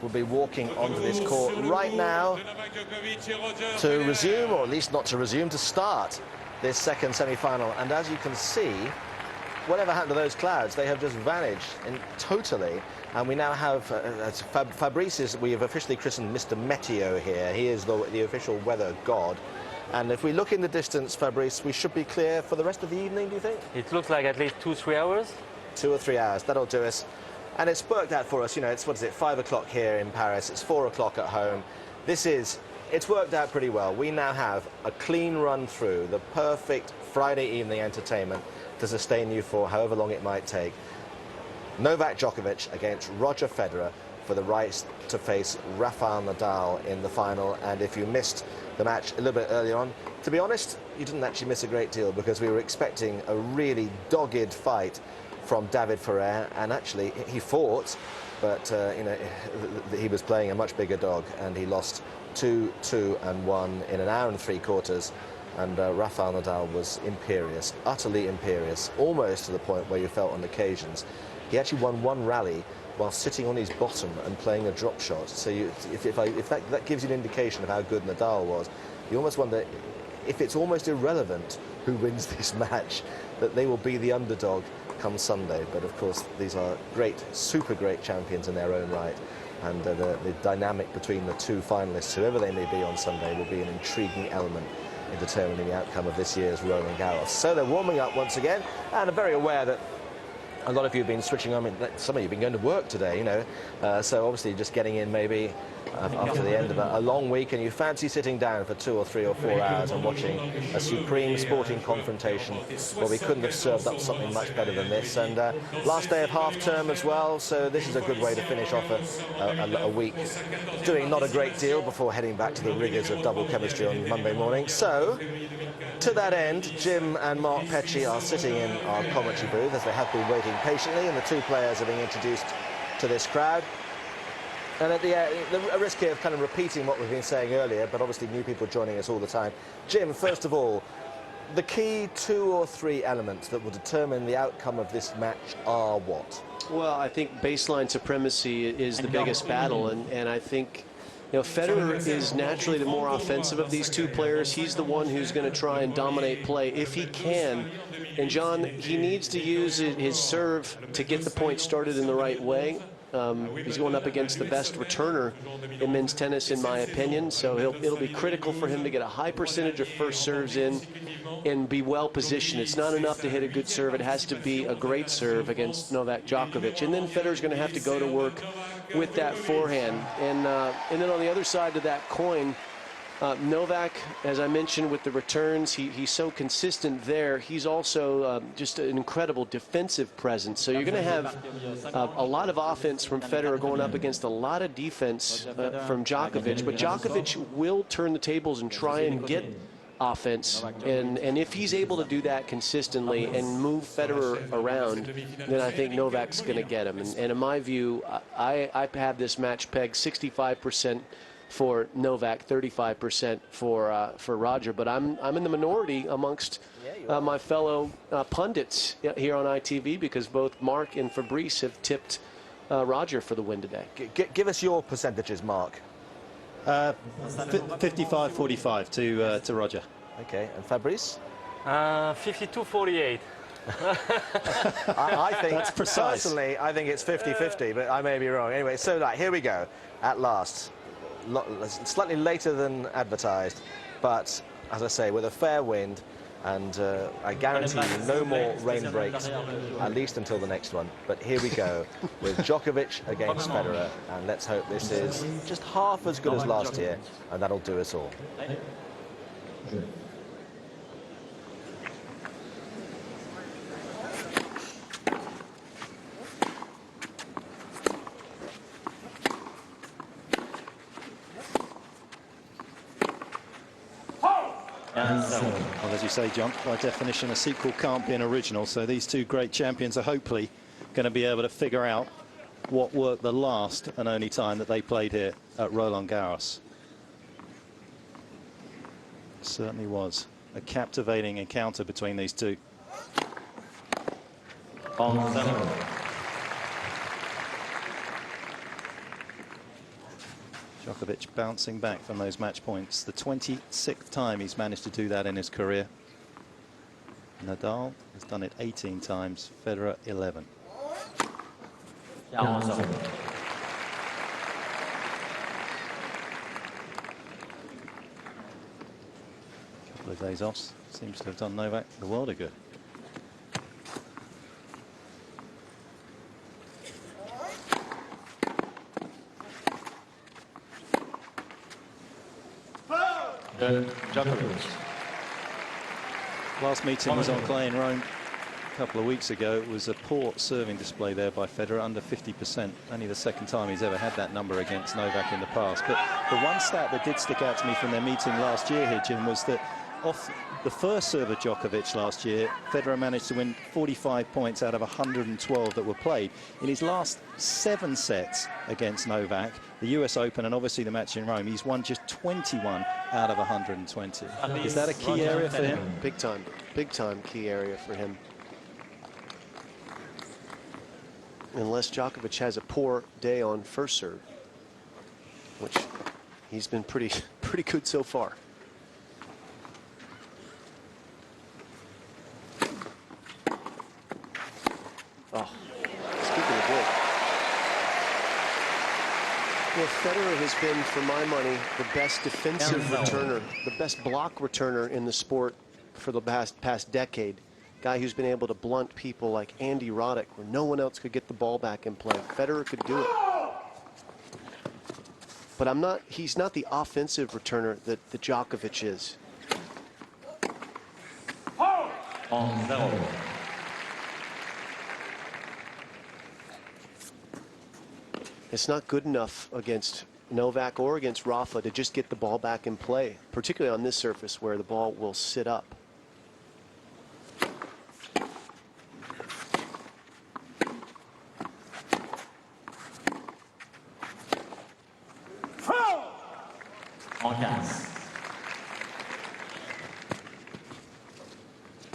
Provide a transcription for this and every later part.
will be walking onto this court right now to resume, or at least not to resume, to start this second semi-final. And as you can see, whatever happened to those clouds, they have just vanished totally. And we now have Fabrice, we have officially christened Mr. Meteo here. He is the official weather god. And if we look in the distance, Fabrice, we should be clear for the rest of the evening, do you think? It looks like at least 2-3 hours. 2 or 3 hours, that'll do us. And it's worked out for us, you know, it's, what is it, 5 o'clock here in Paris, it's 4 o'clock at home. It's worked out pretty well. We now have a clean run through, the perfect Friday evening entertainment to sustain you for however long it might take. Novak Djokovic against Roger Federer for the right to face Rafael Nadal in the final. And if you missed the match a little bit earlier on, to be honest, you didn't actually miss a great deal, because we were expecting a really dogged fight from David Ferrer, and actually he fought, but you know, he was playing a much bigger dog, and he lost 2-2 and 1 in an hour and 3 quarters. And Rafael Nadal was imperious, utterly imperious, almost to the point where you felt on occasions he actually won 1 rally while sitting on his bottom and playing a drop shot. So if that gives you an indication of how good Nadal was, you almost wonder if it's almost irrelevant who wins this match, that they will be the underdog come Sunday. But of course, these are great, super great champions in their own right. And the dynamic between the two finalists, whoever they may be on Sunday, will be an intriguing element in determining the outcome of this year's Roland Garros. So they're warming up once again, and are very aware that a lot of you have been switching on. I mean, some of you have been going to work today, you know, so obviously just getting in maybe after the end of a long week, and you fancy sitting down for 2 or 3 or 4 hours and watching a supreme sporting confrontation. Well, we couldn't have served up something much better than this. And last day of half-term as well, so this is a good way to finish off a week doing not a great deal before heading back to the rigours of double chemistry on Monday morning. So, to that end, Jim and Mark Petchey are sitting in our commentary booth, as they have been waiting patiently, and the two players are being introduced to this crowd. And at the risk here of kind of repeating what we've been saying earlier, but obviously new people joining us all the time. Jim, first of all, the key 2 or 3 elements that will determine the outcome of this match are what? Well, I think baseline supremacy is the biggest battle, and I think, you know, Federer is naturally the more offensive of these two players. He's the one who's going to try and dominate play if he can. And John, he needs to use his serve to get the point started in the right way. He's going up against the best returner in men's tennis, in my opinion, so it'll be critical for him to get a high percentage of first serves in and be well positioned. It's not enough to hit a good serve. It has to be a great serve against Novak Djokovic. And then Federer's going to have to go to work with that forehand. And then on the other side of that coin, Novak, as I mentioned, with the returns, he's so consistent there. He's also just an incredible defensive presence. So you're going to have a lot of offense from Federer going up against a lot of defense from Djokovic. But Djokovic will turn the tables and try and get offense. And if he's able to do that consistently and move Federer around, then I think Novak's going to get him. And in my view, I have this match pegged 65% for Novak, 35% for Roger, but I'm in the minority amongst my fellow pundits here on ITV, because both Mark and Fabrice have tipped Roger for the win today. Give us your percentages, Mark. 55-45 to Roger. Okay, and Fabrice? 52-48. I think, that's precise. Personally, I think it's 50-50, but I may be wrong. Anyway, so here we go, at last. Slightly later than advertised, but as I say, with a fair wind, and I guarantee you no more rain breaks, at least until the next one. But here we go with Djokovic against Federer, and let's hope this is just half as good as last year, and that'll do us all. Well, as you say, John, by definition, a sequel can't be an original. So these two great champions are hopefully going to be able to figure out what worked the last and only time that they played here at Roland Garros. It certainly was a captivating encounter between these two. Djokovic bouncing back from those match points. The 26th time he's managed to do that in his career. Nadal has done it 18 times, Federer 11. Couple of days off seems to have done Novak the world of good. Djokovic. Last meeting was on clay in Rome a couple of weeks ago. It was a poor serving display there by Federer, under 50%. Only the second time he's ever had that number against Novak in the past. But the one stat that did stick out to me from their meeting last year here, Jim, was that off the first serve of Djokovic last year, Federer managed to win 45 points out of 112 that were played. In his last 7 sets against Novak, the US Open and obviously the match in Rome, he's won just 21 out of 120. Is that a key area for him? Big time key area for him. Unless Djokovic has a poor day on first serve, which he's been pretty good so far. Oh, speaking of good. Well, Federer has been, for my money, the best defensive returner, the best block returner in the sport for the past decade. Guy who's been able to blunt people like Andy Roddick, where no one else could get the ball back in play. Federer could do it. But he's not the offensive returner that Djokovic is. It's not good enough against Novak or against Rafa to just get the ball back in play, particularly on this surface where the ball will sit up.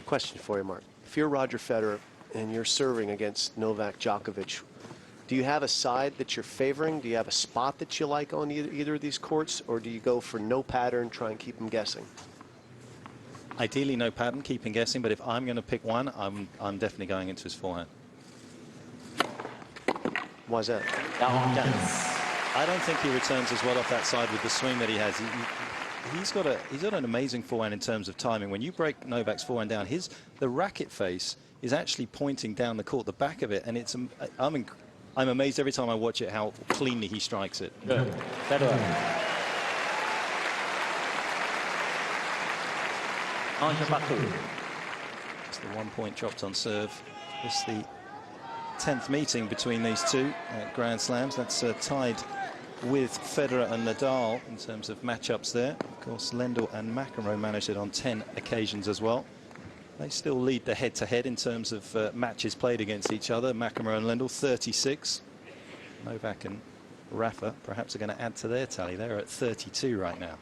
Question for you, Mark. If you're Roger Federer and you're serving against Novak Djokovic, do you have a side that you're favoring? Do you have a spot that you like on either of these courts, or do you go for no pattern, try and keep them guessing? Ideally no pattern, keeping guessing, but if I'm going to pick one, I'm definitely going into his forehand. Why is that? I don't think he returns as well off that side with the swing that he has. He's got an amazing forehand in terms of timing. When you break Novak's forehand down, the racket face is actually pointing down the court, the back of it, and it's I'm amazed every time I watch it how cleanly he strikes it. Good. Federer. It's the 1 point dropped on serve. It's the 10th meeting between these two Grand Slams. That's tied with Federer and Nadal in terms of matchups there. Of course, Lendl and McEnroe managed it on 10 occasions as well. They still lead the head-to-head in terms of matches played against each other. McEnroe and Lendl, 36. Novak and Rafa perhaps are going to add to their tally. They're at 32 right now.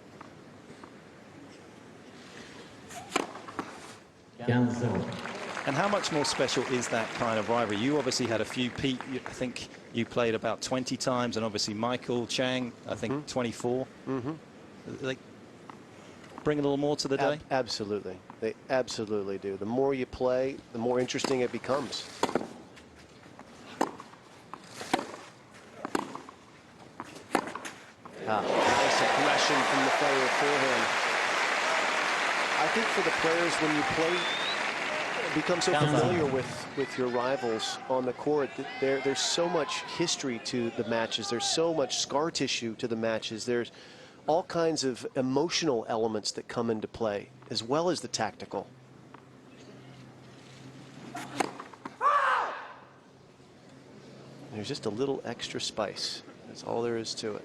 And how much more special is that kind of rivalry? You obviously had a few, Pete. I think you played about 20 times, and obviously Michael Chang, I think 24. They bring a little more to the day? Absolutely. They absolutely do. The more you play, the more interesting it becomes. Nice aggression from the Federer forehand. I think for the players, when you play, become so familiar with your rivals on the court, there's so much history to the matches. There's so much scar tissue to the matches. There's all kinds of emotional elements that come into play, as well as the tactical. There's just a little extra spice. That's all there is to it.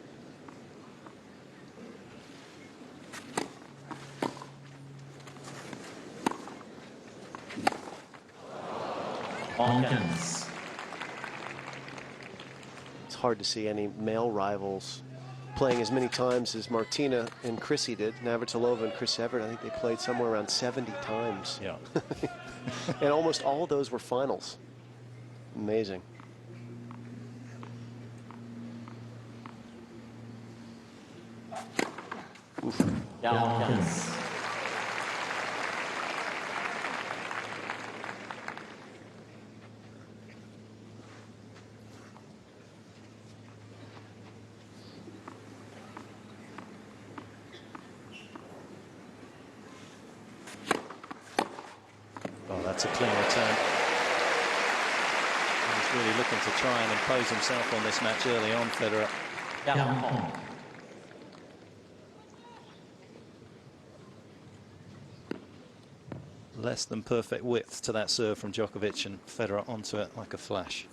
It's hard to see any male rivals playing as many times as Martina and Chrissy did. Navratilova and Chris Evert, I think they played somewhere around 70 times. Yeah. And almost all of those were finals. Amazing. 45. Oh, that's a clean return. He's really looking to try and impose himself on this match early on, Federer. 40. Less than perfect width to that serve from Djokovic, and Federer onto it like a flash.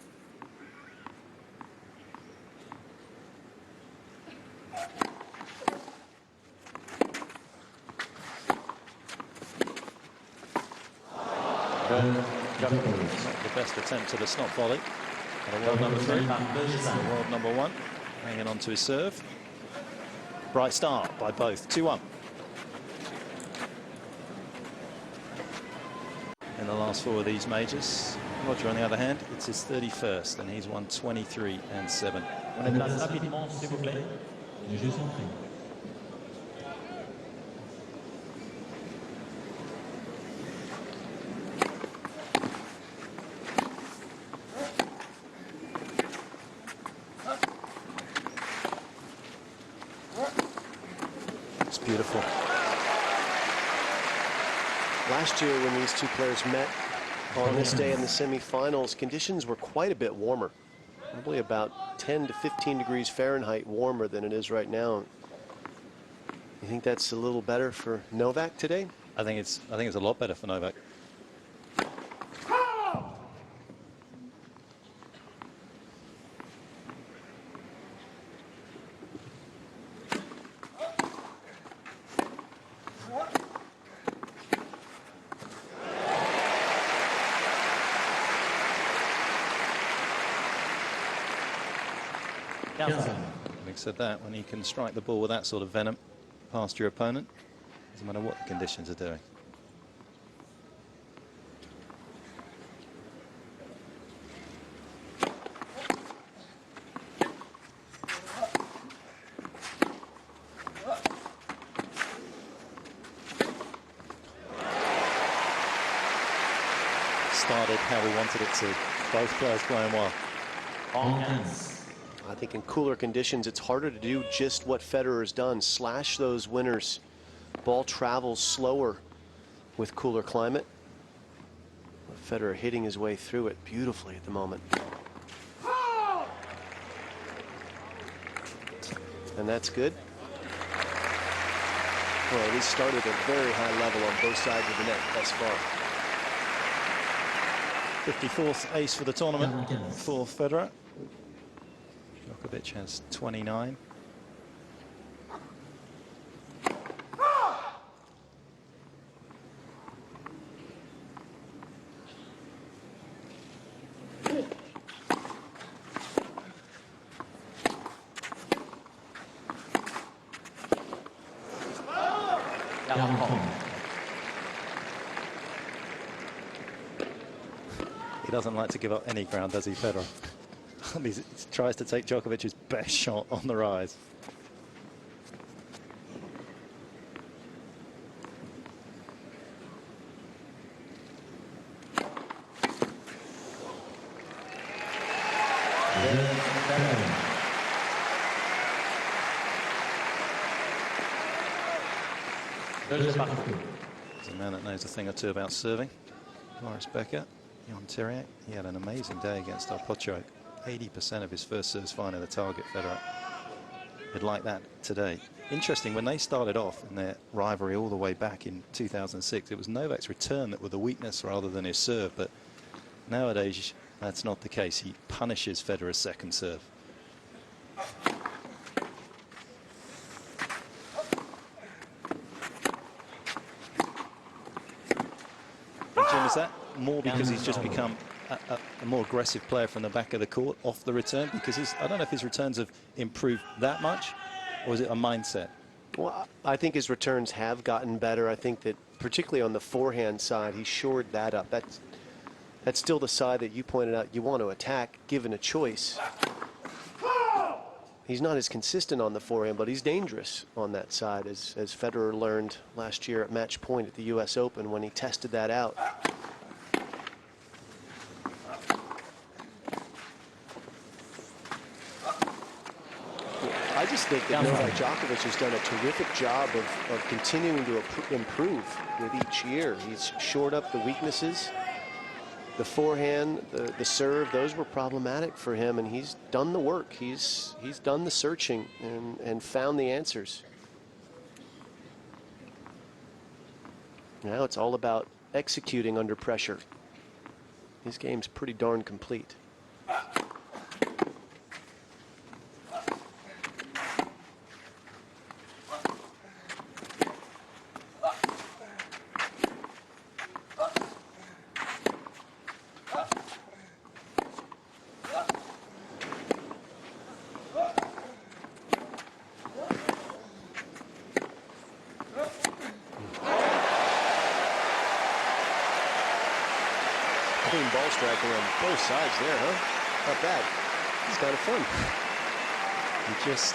Djokovic. Not the best attempt at a snot volley. At a world number 3, world number 1, hanging on to his serve. Bright start by both, 2-1. In the last 4 of these majors. Roger, on the other hand, it's his 31st, and he's won 23 and 7. On est place rapidement, s'il vous plaît. Les jeux sont pris. It's beautiful. Last year, when these two players met on this day in the semifinals, conditions were quite a bit warmer. Probably about 10 to 15 degrees Fahrenheit warmer than it is right now. You think that's a little better for Novak today? I think it's a lot better for Novak. Having said that, when you can strike the ball with that sort of venom past your opponent, doesn't matter what the conditions are doing. Started how we wanted it to. Both players playing well. I think in cooler conditions, it's harder to do just what Federer's done, slash those winners. Ball travels slower with cooler climate. Federer hitting his way through it beautifully at the moment. And that's good. Well, at least started at a very high level on both sides of the net thus far. 54th ace for the tournament for Federer. Djokovic has 29. He doesn't like to give up any ground, does he, Federer? He tries to take Djokovic's best shot on the rise. There's a man that knows a thing or two about serving. Boris Becker, Jan Tiriac. He had an amazing day against Djokovic. 80% of his first serves finding the target, Federer. He'd like that today. Interesting, when they started off in their rivalry all the way back in 2006, it was Novak's return that were the weakness rather than his serve. But nowadays, that's not the case. He punishes Federer's second serve. And Jim, is that more because he's just become a more aggressive player from the back of the court off the return? Because I don't know if his returns have improved that much, or is it a mindset? Well, I think his returns have gotten better. I think that particularly on the forehand side, he shored that up. That's still the side that you pointed out you want to attack given a choice. He's not as consistent on the forehand, but he's dangerous on that side, as Federer learned last year at match point at the U.S. Open when he tested that out. I just think that Novak Djokovic has done a terrific job of continuing to improve with each year. He's shored up the weaknesses. The forehand, the serve, those were problematic for him, and he's done the work. He's done the searching and found the answers. Now it's all about executing under pressure. His game's pretty darn complete. Clean ball striker on both sides there, huh? Not bad. It's kind of fun. You just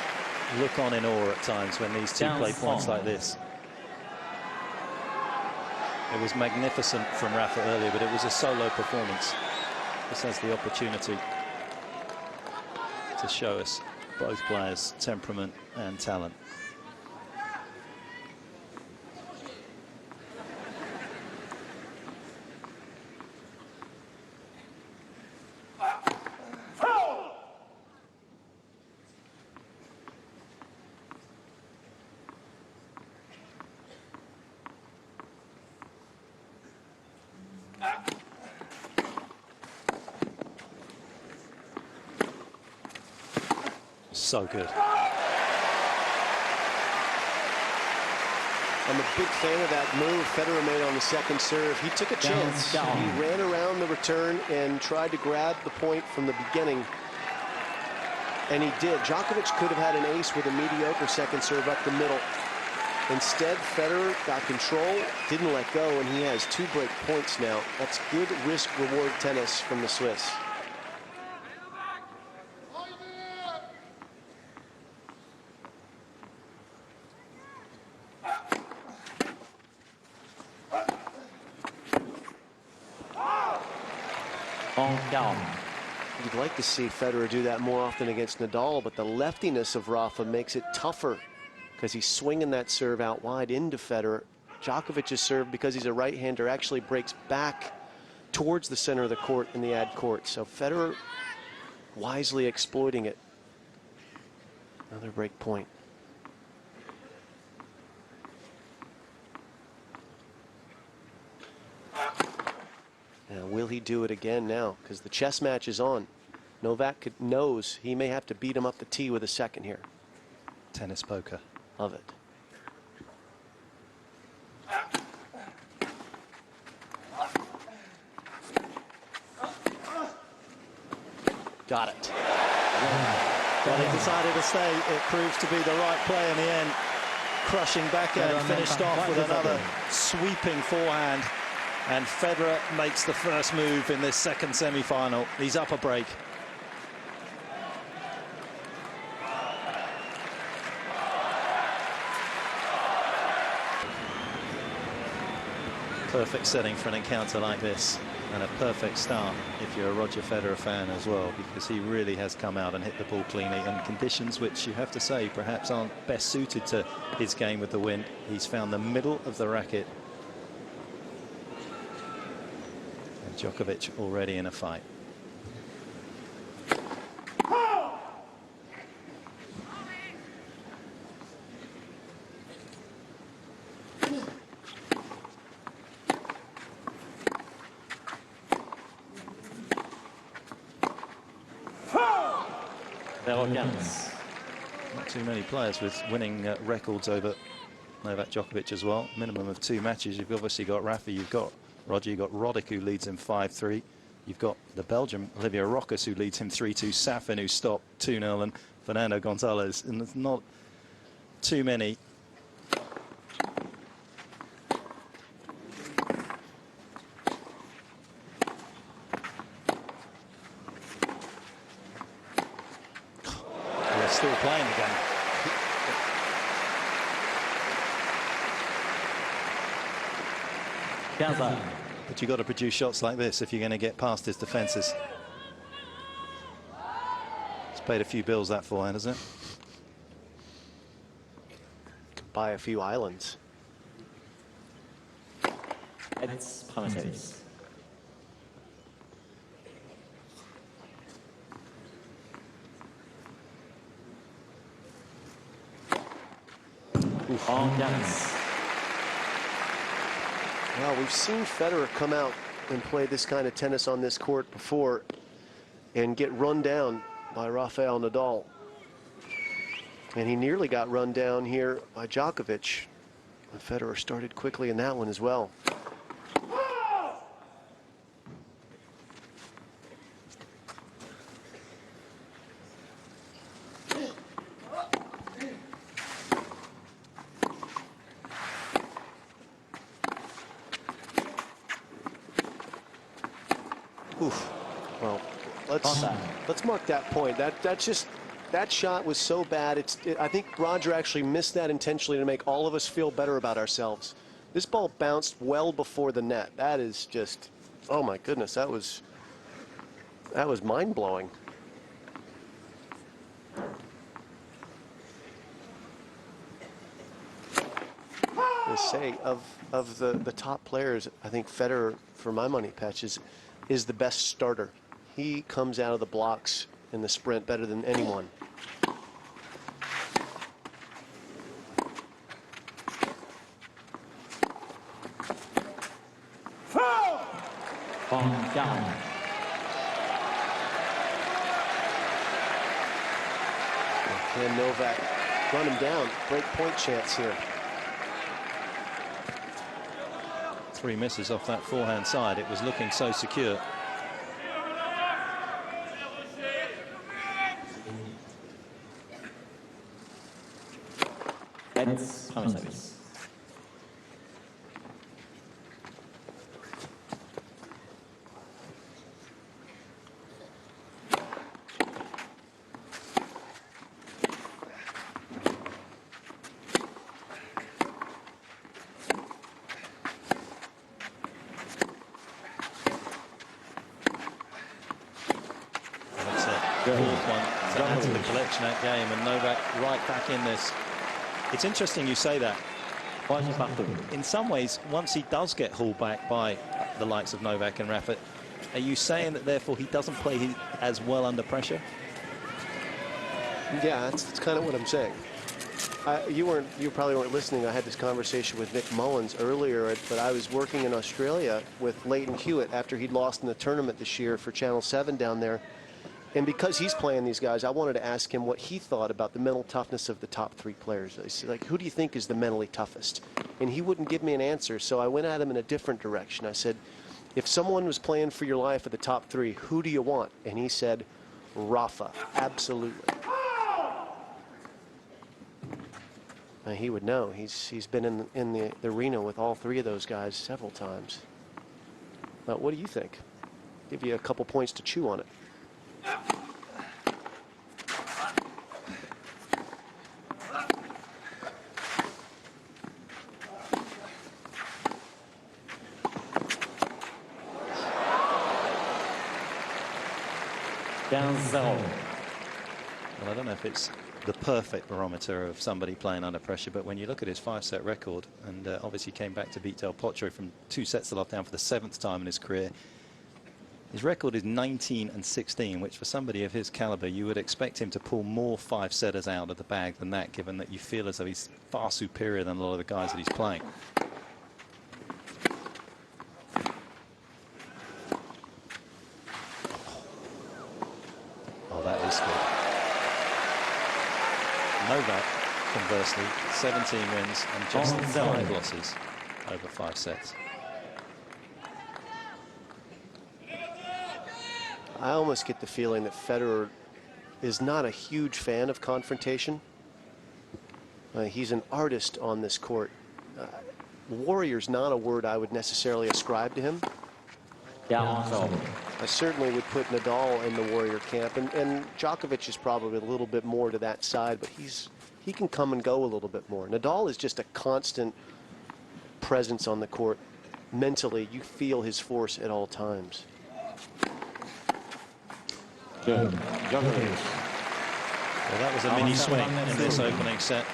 look on in awe at times when these two play points like this. It was magnificent from Rafa earlier, but it was a solo performance. This has the opportunity to show us both players' temperament and talent. So good. I'm a big fan of that move Federer made on the second serve. He took a chance. He ran around the return and tried to grab the point from the beginning. And he did. Djokovic could have had an ace with a mediocre second serve up the middle. Instead, Federer got control, didn't let go, and he has 2 break points now. That's good risk-reward tennis from the Swiss. You'd like to see Federer do that more often against Nadal, but the leftiness of Rafa makes it tougher because he's swinging that serve out wide into Federer. Djokovic's serve, because he's a right-hander, actually breaks back towards the center of the court in the ad court. So Federer wisely exploiting it. Another break point. Now, will he do it again now? Because the chess match is on. Novak knows he may have to beat him up the tee with a second here. Tennis poker. Love it. Got it. But he decided to stay. It proves to be the right play in the end. Crushing backhand, finished off with another sweeping forehand. And Federer makes the first move in this second semi-final. He's up a break. Perfect setting for an encounter like this, and a perfect start if you're a Roger Federer fan as well, because he really has come out and hit the ball cleanly in conditions which you have to say perhaps aren't best suited to his game with the wind. He's found the middle of the racket. And Djokovic already in a fight. Not too many players with winning records over Novak Djokovic as well. Minimum of 2 matches. You've obviously got Rafa, you've got Roger, you've got Roddick, who leads him 5-3. You've got the Belgian Olivier Rochus, who leads him 3-2. Safin, who stopped 2-0, and Fernando Gonzalez. And there's not too many. Still 15. But you've got to produce shots like this if you're going to get past his defences. It's paid a few bills, that forehand, hasn't it? Could buy a few islands. It's premier service. En 15. Well, we've seen Federer come out and play this kind of tennis on this court before and get run down by Rafael Nadal. And he nearly got run down here by Djokovic. And Federer started quickly in that one as well. Oof. Well, let's mark that point. That shot was so bad. I think Roger actually missed that intentionally to make all of us feel better about ourselves. This ball bounced well before the net. That is just, oh my goodness, that was mind-blowing. I say of the top players, I think Federer, for my money, Patch, is the best starter. He comes out of the blocks in the sprint better than anyone. En 40. Can Novak run him down? Break point chance here. 3 misses off that forehand side. It was looking so secure. It's premier service. Fourth one to add to the collection that game, and Novak right back in this. It's interesting you say that. In some ways, once he does get hauled back by the likes of Novak and Rafa, are you saying that therefore he doesn't play as well under pressure? Yeah, that's kind of what I'm saying. You probably weren't listening. I had this conversation with Nick Mullins earlier, but I was working in Australia with Leighton Hewitt after he'd lost in the tournament this year for Channel 7 down there. And because he's playing these guys, I wanted to ask him what he thought about the mental toughness of the top 3 players. I said, like, who do you think is the mentally toughest? And he wouldn't give me an answer, so I went at him in a different direction. I said, if someone was playing for your life at the top 3, who do you want? And he said, Rafa, absolutely. And he would know. He's been in the arena with all 3 of those guys several times. But what do you think? Give you a couple points to chew on it. Well, I don't know if it's the perfect barometer of somebody playing under pressure, but when you look at his 5-set record, and obviously came back to beat Del Potro from 2 sets to love down for the 7th time in his career. His record is 19-16, which for somebody of his caliber, you would expect him to pull more 5-setters out of the bag than that, given that you feel as though he's far superior than a lot of the guys that he's playing. Oh, that is good. Novak, conversely, 17 wins and just 5 losses over 5 sets. I almost get the feeling that Federer is not a huge fan of confrontation. He's an artist on this court. Warrior's not a word I would necessarily ascribe to him. I certainly would put Nadal in the warrior camp, and Djokovic is probably a little bit more to that side, but he can come and go a little bit more. Nadal is just a constant presence on the court. mentally, you feel his force at all times. Djokovic. Well, that was a mini swing in this opening set.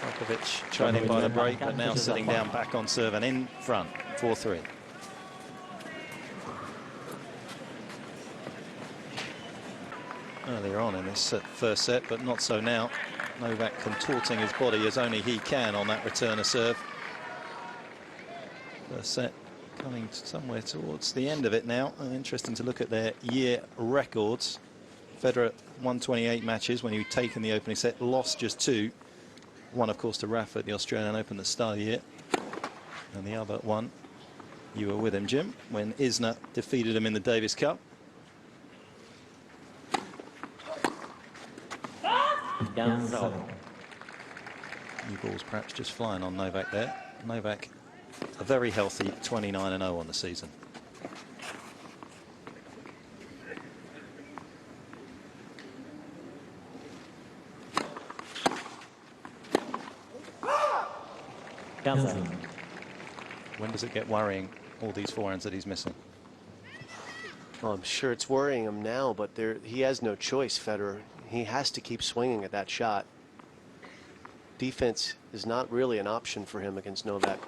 Djokovic trailing by the break, but now sitting down back on serve and in front, 4-3. Earlier on in this first set, but not so now. Novak contorting his body as only he can on that return of serve. First set coming somewhere towards the end of it now. Interesting to look at their year records. Federer 128 matches when he'd taken the opening set, lost just 2. One, of course, to Rafa at the Australian Open at the start of the year. And the other one, you were with him, Jim, when Isner defeated him in the Davis Cup. New balls perhaps just flying on Novak there. Novak, a very healthy 29-0 on the season. When does it get worrying, all these forehands that he's missing? Well, I'm sure it's worrying him now, but he has no choice, Federer. He has to keep swinging at that shot. Defense is not really an option for him against Novak.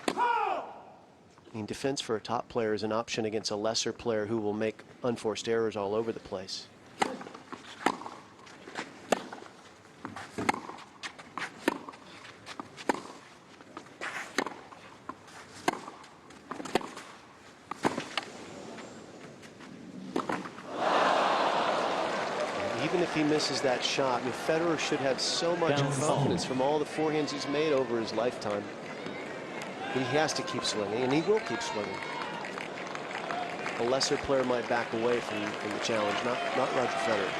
I mean, defense for a top player is an option against a lesser player who will make unforced errors all over the place. Even if he misses that shot, I mean, Federer should have so much confidence from all the forehands he's made over his lifetime. He has to keep swinging, and he will keep swinging. A lesser player might back away from the challenge, not Roger Federer.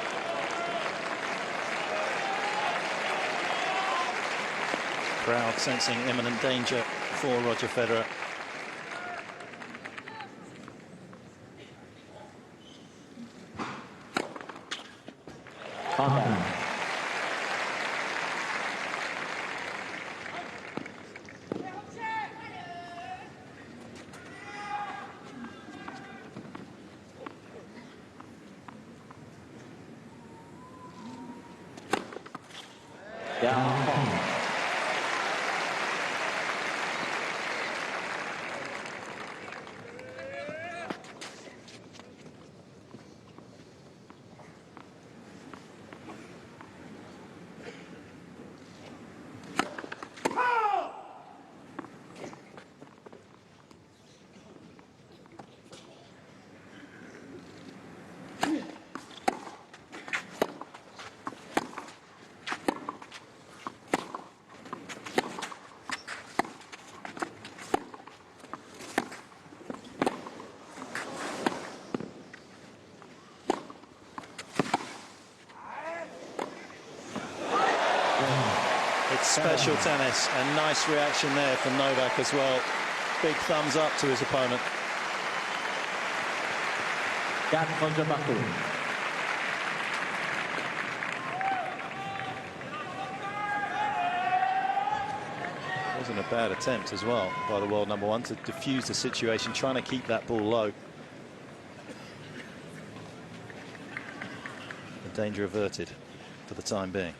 Crowd sensing imminent danger for Roger Federer. Special tennis, and nice reaction there from Novak as well. Big thumbs up to his opponent. Wasn't a bad attempt as well by the world number one to diffuse the situation, trying to keep that ball low. The danger averted for the time being.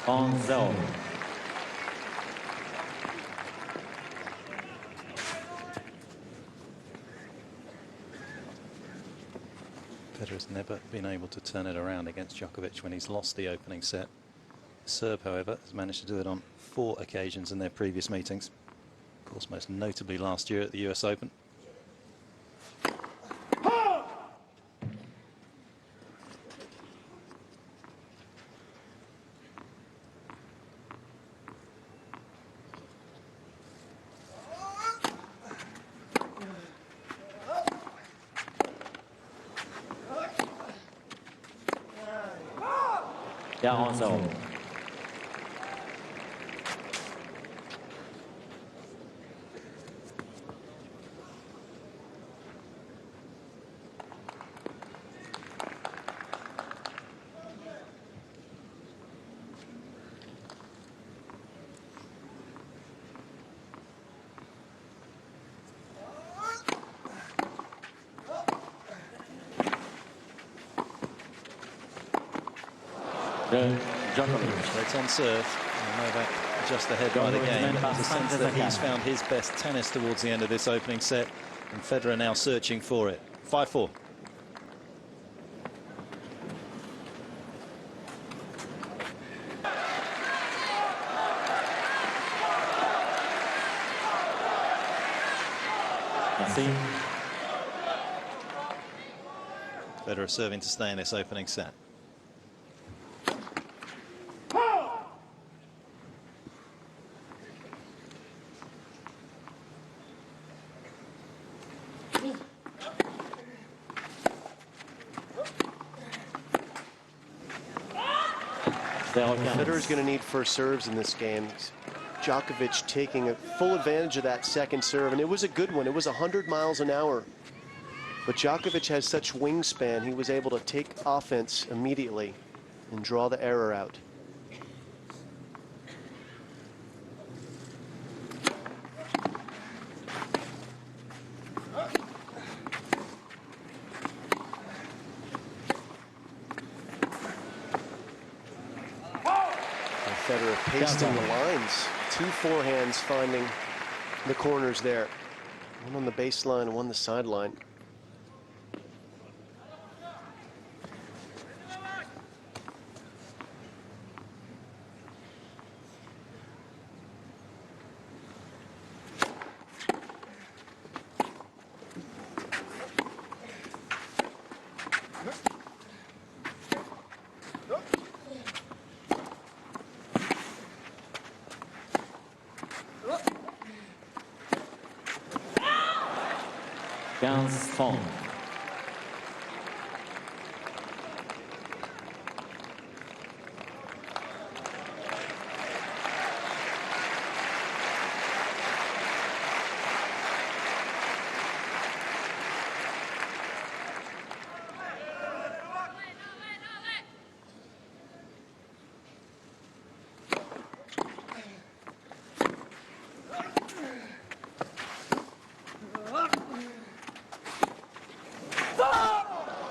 On zone. Federer's never been able to turn it around against Djokovic when he's lost the opening set. Serb, however, has managed to do it on 4 occasions in their previous meetings. Of course, most notably last year at the US Open. Djokovic. It's on serve. Novak just ahead by the game. There's a sense that he's found his best tennis towards the end of this opening set, and Federer now searching for it. 5-4. Federer serving to stay in this opening set. Federer's going to need first serves in this game. Djokovic taking a full advantage of that second serve, and it was a good one. It was 100 miles an hour. But Djokovic has such wingspan, he was able to take offense immediately and draw the error out. Federer pasting the lines. 2 forehands finding the corners there. One on the baseline and one the sideline. Phone.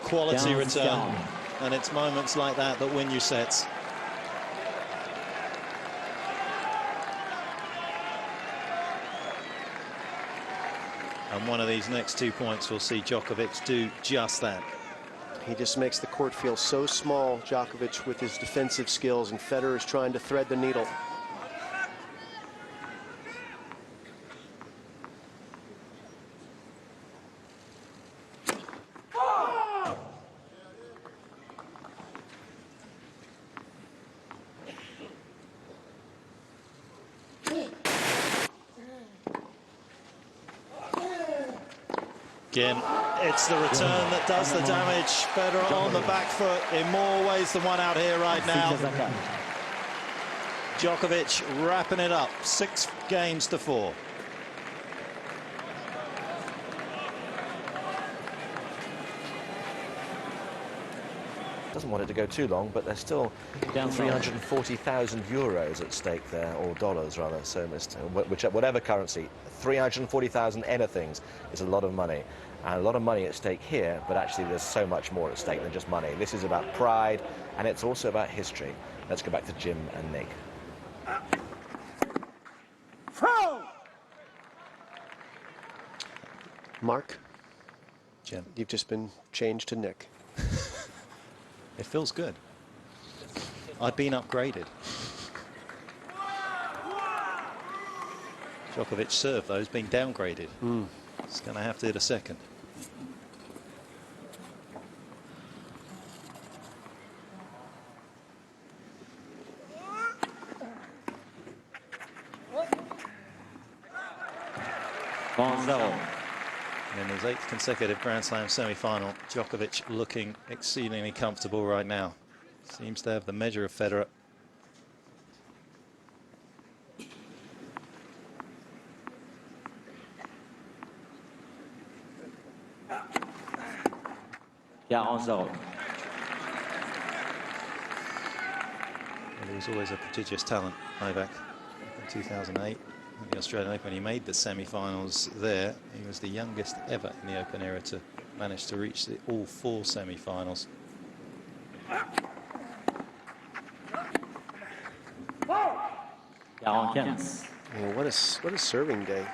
Quality return, and it's moments like that that win you sets. And one of these next 2 points will see Djokovic do just that. He just makes the court feel so small, Djokovic, with his defensive skills, and Federer is trying to thread the needle. Again, it's the return that does the damage. Federer on the back foot in more ways than one out here right now. Djokovic wrapping it up, 6 games to 4. Doesn't want it to go too long, but there's still 340,000 euros at stake there, or dollars rather, so whatever currency, 340,000 anythings is a lot of money. And a lot of money at stake here, but actually there's so much more at stake than just money. This is about pride, and it's also about history. Let's go back to Jim and Nick. Mark, Jim, you've just been changed to Nick. It feels good. I've been upgraded. Djokovic serve, though, has been downgraded. It's going to have to hit a second. In his 8th consecutive Grand Slam semi-final, Djokovic looking exceedingly comfortable right now. Seems to have the measure of Federer. Well, He was always a prodigious talent, Novak. In 2008, in the Australian Open, he made the semi-finals there. He was the youngest ever in the Open era to manage to reach all 4 semi-finals. Well, what a serving day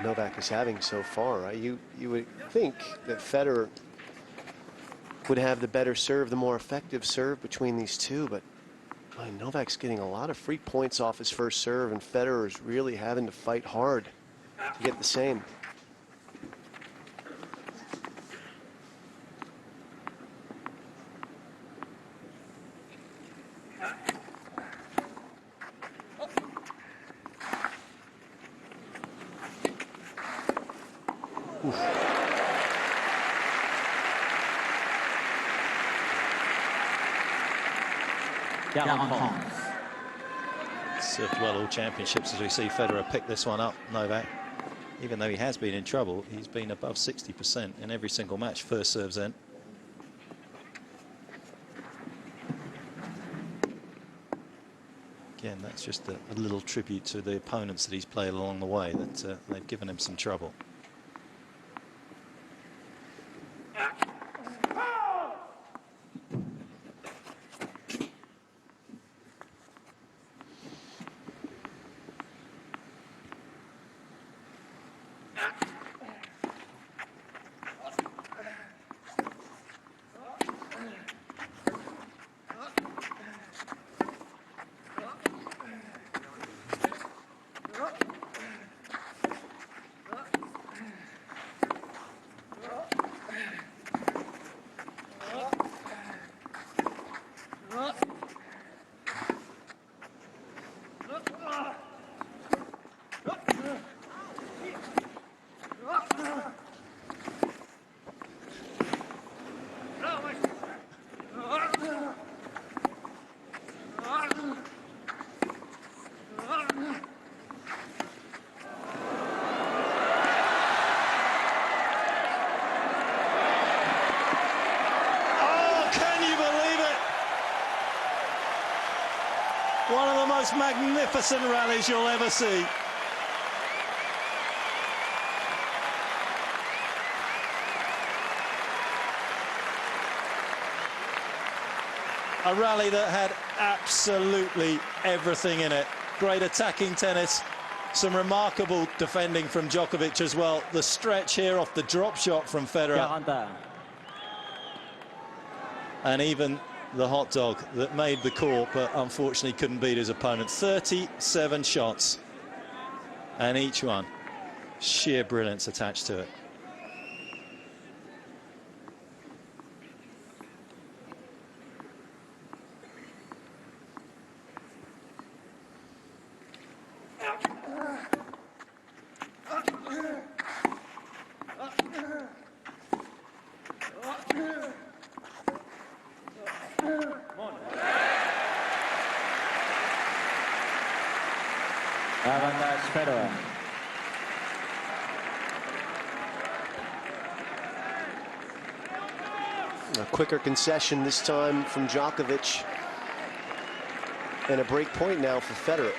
Novak is having so far, right? You would think that Federer would have the better serve, the more effective serve between these two, but Novak's getting a lot of free points off his first serve, and Federer is really having to fight hard to get the same. Served well all championships as we see Federer pick this one up. Novak, even though he has been in trouble, he's been above 60% in every single match first serves in. Again, that's just a little tribute to the opponents that he's played along the way, that they've given him some trouble. One of the most magnificent rallies you'll ever see. A rally that had absolutely everything in it. Great attacking tennis, some remarkable defending from Djokovic as well. The stretch here off the drop shot from Federer. And even the hot dog that made the court, but unfortunately couldn't beat his opponent. 37 shots, and each one sheer brilliance attached to it. Federer. A quicker concession this time from Djokovic, and a break point now for Federer.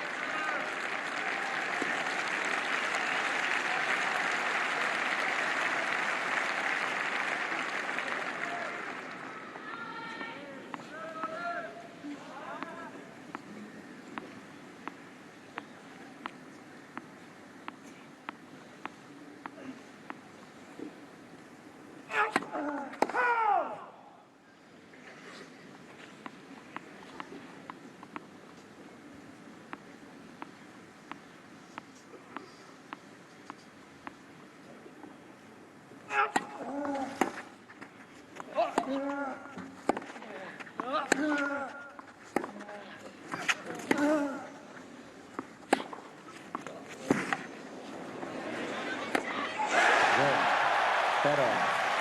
Federer.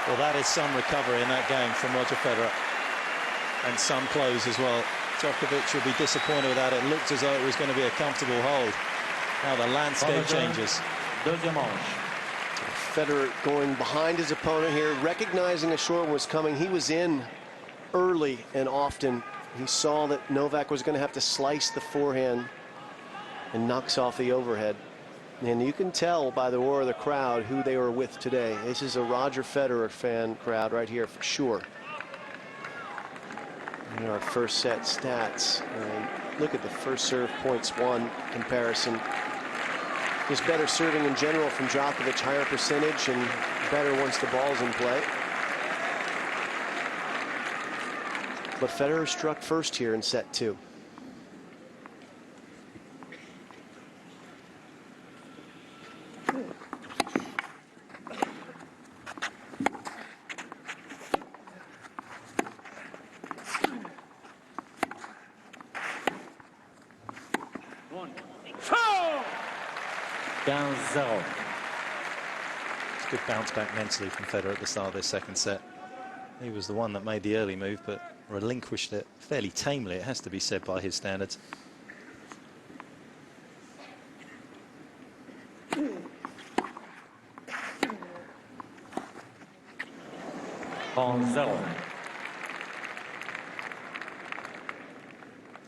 Well, that is some recovery in that game from Roger Federer. And some close as well. Djokovic will be disappointed with that. It looked as though it was going to be a comfortable hold. Now the landscape changes. Deuxième manche. Federer going behind his opponent here, recognizing a short one was coming. He was in early and often. He saw that Novak was going to have to slice the forehand and knocks off the overhead. And you can tell by the roar of the crowd who they were with today. This is a Roger Federer fan crowd right here for sure. Here are our first set stats. And look at the first serve points won comparison. Just better serving in general from Djokovic, higher percentage, and better once the ball's in play. But Federer struck first here in set 2. It's a good bounce back mentally from Federer at the start of this second set. He was the one that made the early move, but relinquished it fairly tamely, it has to be said, by his standards.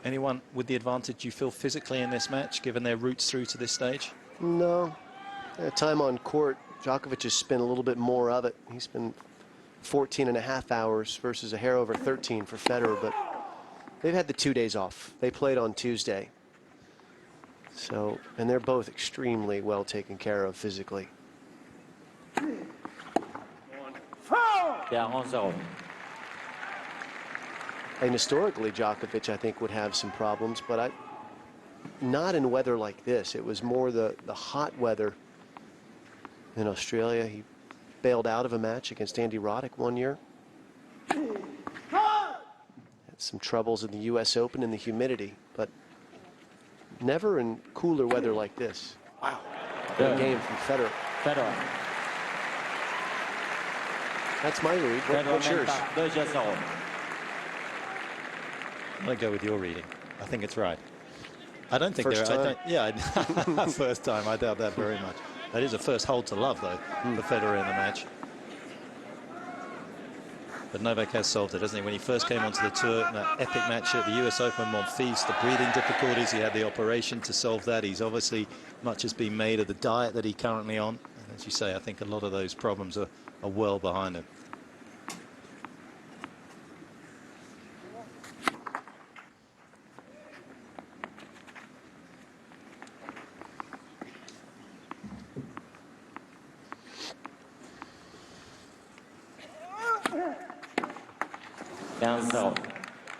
Anyone with the advantage you feel physically in this match, given their routes through to this stage? No. Time on court, Djokovic has spent a little bit more of it. He's been 14.5 hours versus a hair over 13 for Federer, but they've had the 2 days off. They played on Tuesday. So, and they're both extremely well taken care of physically. And historically, Djokovic, I think, would have some problems, but not in weather like this. It was more the hot weather in Australia. He bailed out of a match against Andy Roddick one year. Had some troubles in the U.S. Open in the humidity, but never in cooler weather like this. Wow. Good game from Federer. That's my read. What's yours? I'm going to go with your reading. I think it's right. I don't think first time. First time. I doubt that very much. That is a first hold to love, though, for Federer in the match. But Novak has solved it, hasn't he? When he first came onto the tour, in that epic match at the US Open Monfils, the breathing difficulties, he had the operation to solve that. He's obviously, much has been made of the diet that he's currently on. And as you say, I think a lot of those problems are well behind him.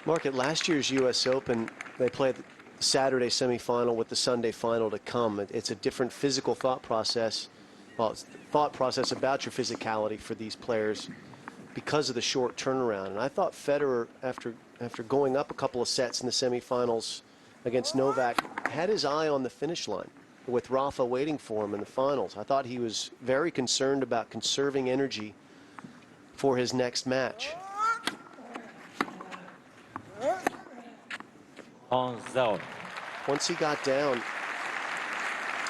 Mark, at last year's U.S. Open, they played the Saturday semifinal with the Sunday final to come. It's a different physical thought process. Well, it's the thought process about your physicality for these players because of the short turnaround. And I thought Federer, after going up a couple of sets in the semifinals against Novak, had his eye on the finish line with Rafa waiting for him in the finals. I thought he was very concerned about conserving energy for his next match. Once he got down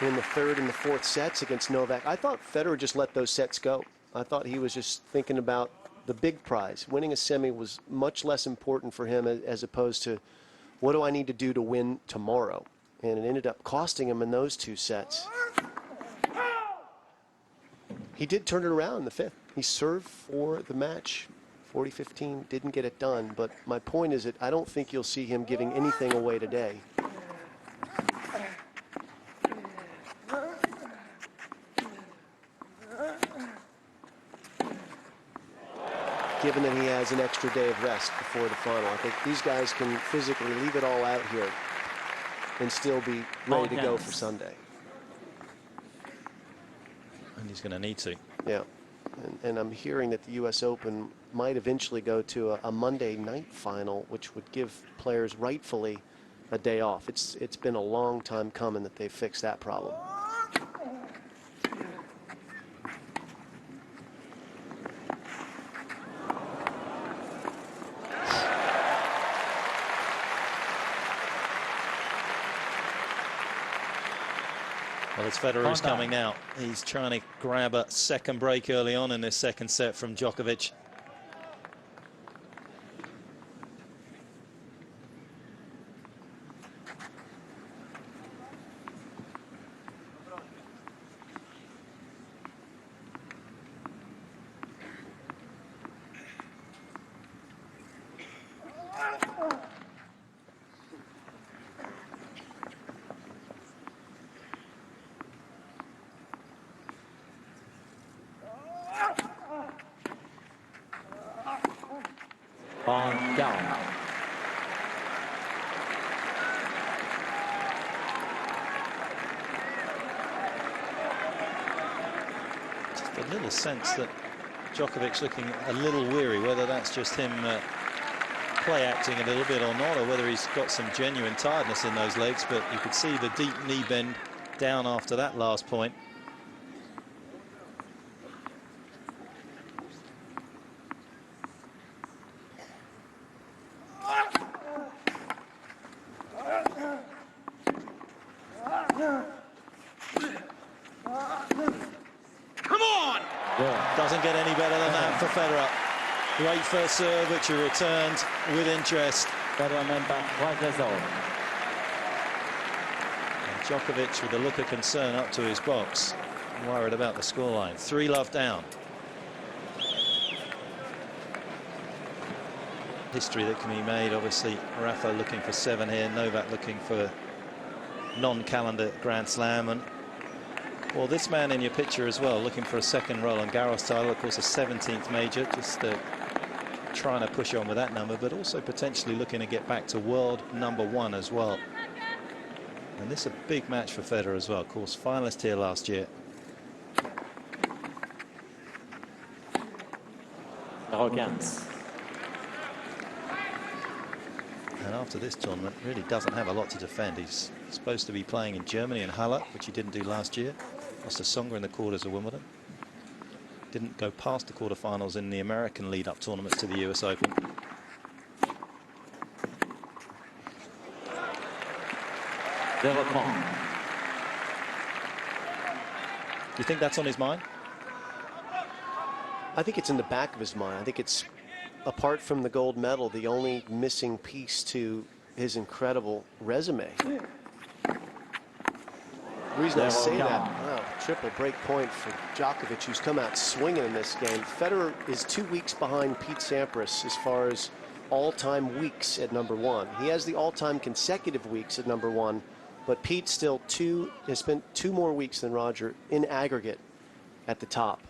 in the third and the fourth sets against Novak, I thought Federer just let those sets go. I thought he was just thinking about the big prize. Winning a semi was much less important for him as opposed to what do I need to do to win tomorrow? And it ended up costing him in those 2 sets. He did turn it around in the 5th. He served for the match. 40-15, didn't get it done, but my point is that I don't think you'll see him giving anything away today. Given that he has an extra day of rest before the final, I think these guys can physically leave it all out here and still be ready to go for Sunday. And he's going to need to. Yeah. And I'm hearing that the U.S. Open might eventually go to a Monday night final, which would give players rightfully a day off. It's been a long time coming that they've fixed that problem. Well, as Federer is coming now, he's trying to grab a second break early on in this second set from Djokovic. On down. Just a little sense that Djokovic looking a little weary, whether that's just him play acting a little bit or not, or whether he's got some genuine tiredness in those legs, but you could see the deep knee bend down after that last point. Doesn't get any better than that for Federer. Great first serve, which he returned with interest. Federer mène par 3-0. And Djokovic with a look of concern up to his box, worried about the scoreline. 3-love down. History that can be made, obviously. Rafa looking for 7 here, Novak looking for non-calendar Grand Slam, and well, this man in your picture as well, looking for a second Roland Garros title, of course a 17th major, just trying to push on with that number, but also potentially looking to get back to world #1 as well. And this is a big match for Federer as well, of course, finalist here last year. Arrogance. And after this tournament, really doesn't have a lot to defend. He's supposed to be playing in Germany in Halle, which he didn't do last year. Lost to Tsonga in the quarters of Wimbledon. Didn't go past the quarterfinals in the American lead-up tournament to the US Open. De reprendre. You think that's on his mind? I think it's in the back of his mind. I think it's, apart from the gold medal, the only missing piece to his incredible resume. The reason I say that, wow, triple break point for Djokovic, who's come out swinging in this game. Federer is 2 weeks behind Pete Sampras as far as all-time weeks at #1. He has the all-time consecutive weeks at #1, but Pete still has spent 2 more weeks than Roger in aggregate at the top.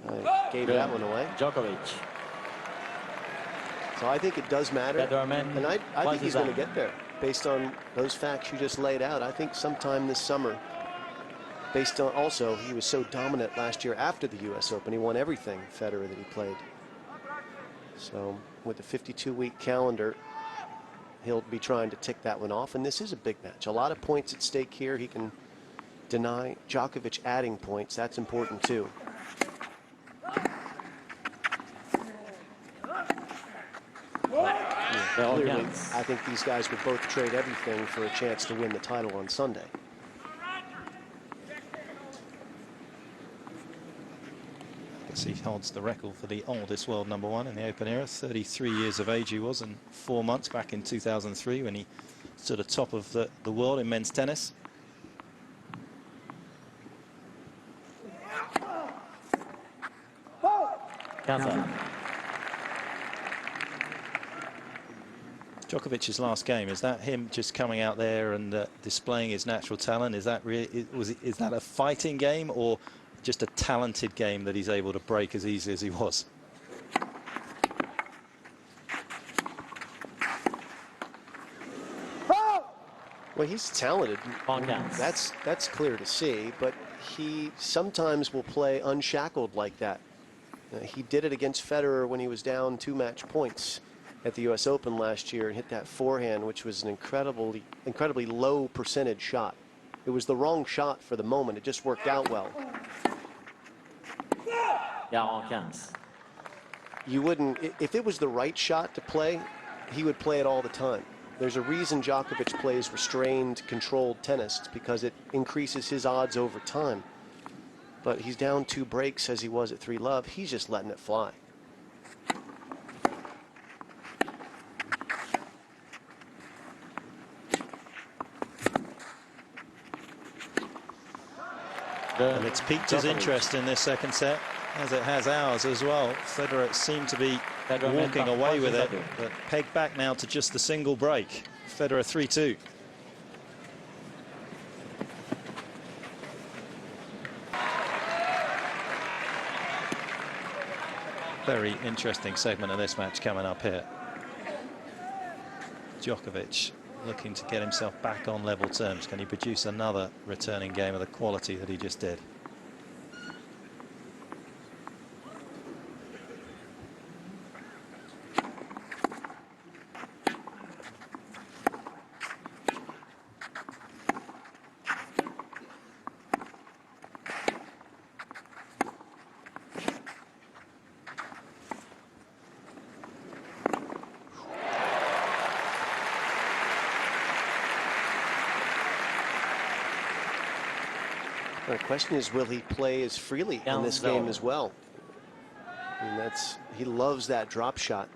I gave that one away. Djokovic. So I think it does matter, and I think he's going to get there based on those facts you just laid out. I think sometime this summer, based on also he was so dominant last year after the US Open. He won everything, Federer, that he played. So with a 52-week calendar, he'll be trying to tick that one off, and this is a big match. A lot of points at stake here. He can deny Djokovic adding points. That's important too. Clearly, I think these guys would both trade everything for a chance to win the title on Sunday. I guess he holds the record for the oldest world #1 in the Open era. 33 years of age he was, and 4 months back in 2003 when he stood atop of the world in men's tennis. Djokovic's last game, is that him just coming out there and displaying his natural talent? Is that really, is that a fighting game or just a talented game that he's able to break as easy as he was? Well, he's talented. That's clear to see, but he sometimes will play unshackled like that. He did it against Federer when he was down 2 match points at the US Open last year and hit that forehand, which was an incredibly low percentage shot. It was the wrong shot for the moment. It just worked out well. You wouldn't, if it was the right shot to play, he would play it all the time. There's a reason Djokovic plays restrained, controlled tennis. It's because it increases his odds over time. But he's down 2 breaks as he was at 3-love. He's just letting it fly. Well, it's piqued his interest in this second set, as it has ours as well. Federer seemed to be walking away with it, but pegged back now to just the single break. Federer 3-2. Very interesting segment of this match coming up here. Djokovic looking to get himself back on level terms. Can he produce another returning game of the quality that he just did? The question is, will he play as freely in this game as well? And he loves that drop shot,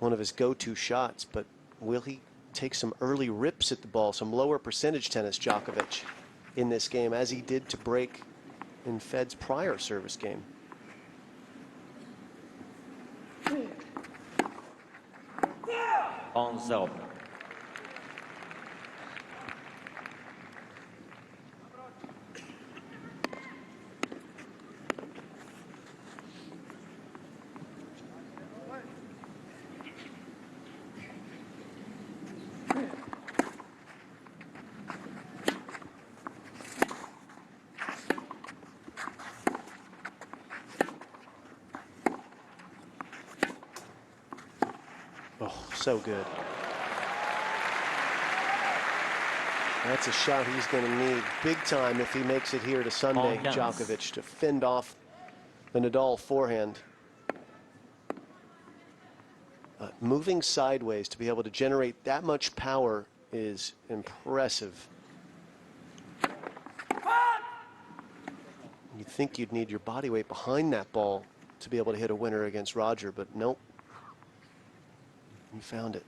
one of his go-to shots, but will he take some early rips at the ball, some lower percentage tennis, Djokovic, in this game, as he did to break in Fed's prior service game? On 0. Oh, so good. That's a shot he's going to need big time if he makes it here to Sunday, Djokovic, to fend off the Nadal forehand. Moving sideways to be able to generate that much power is impressive. You'd think you'd need your body weight behind that ball to be able to hit a winner against Roger, but nope. You found it.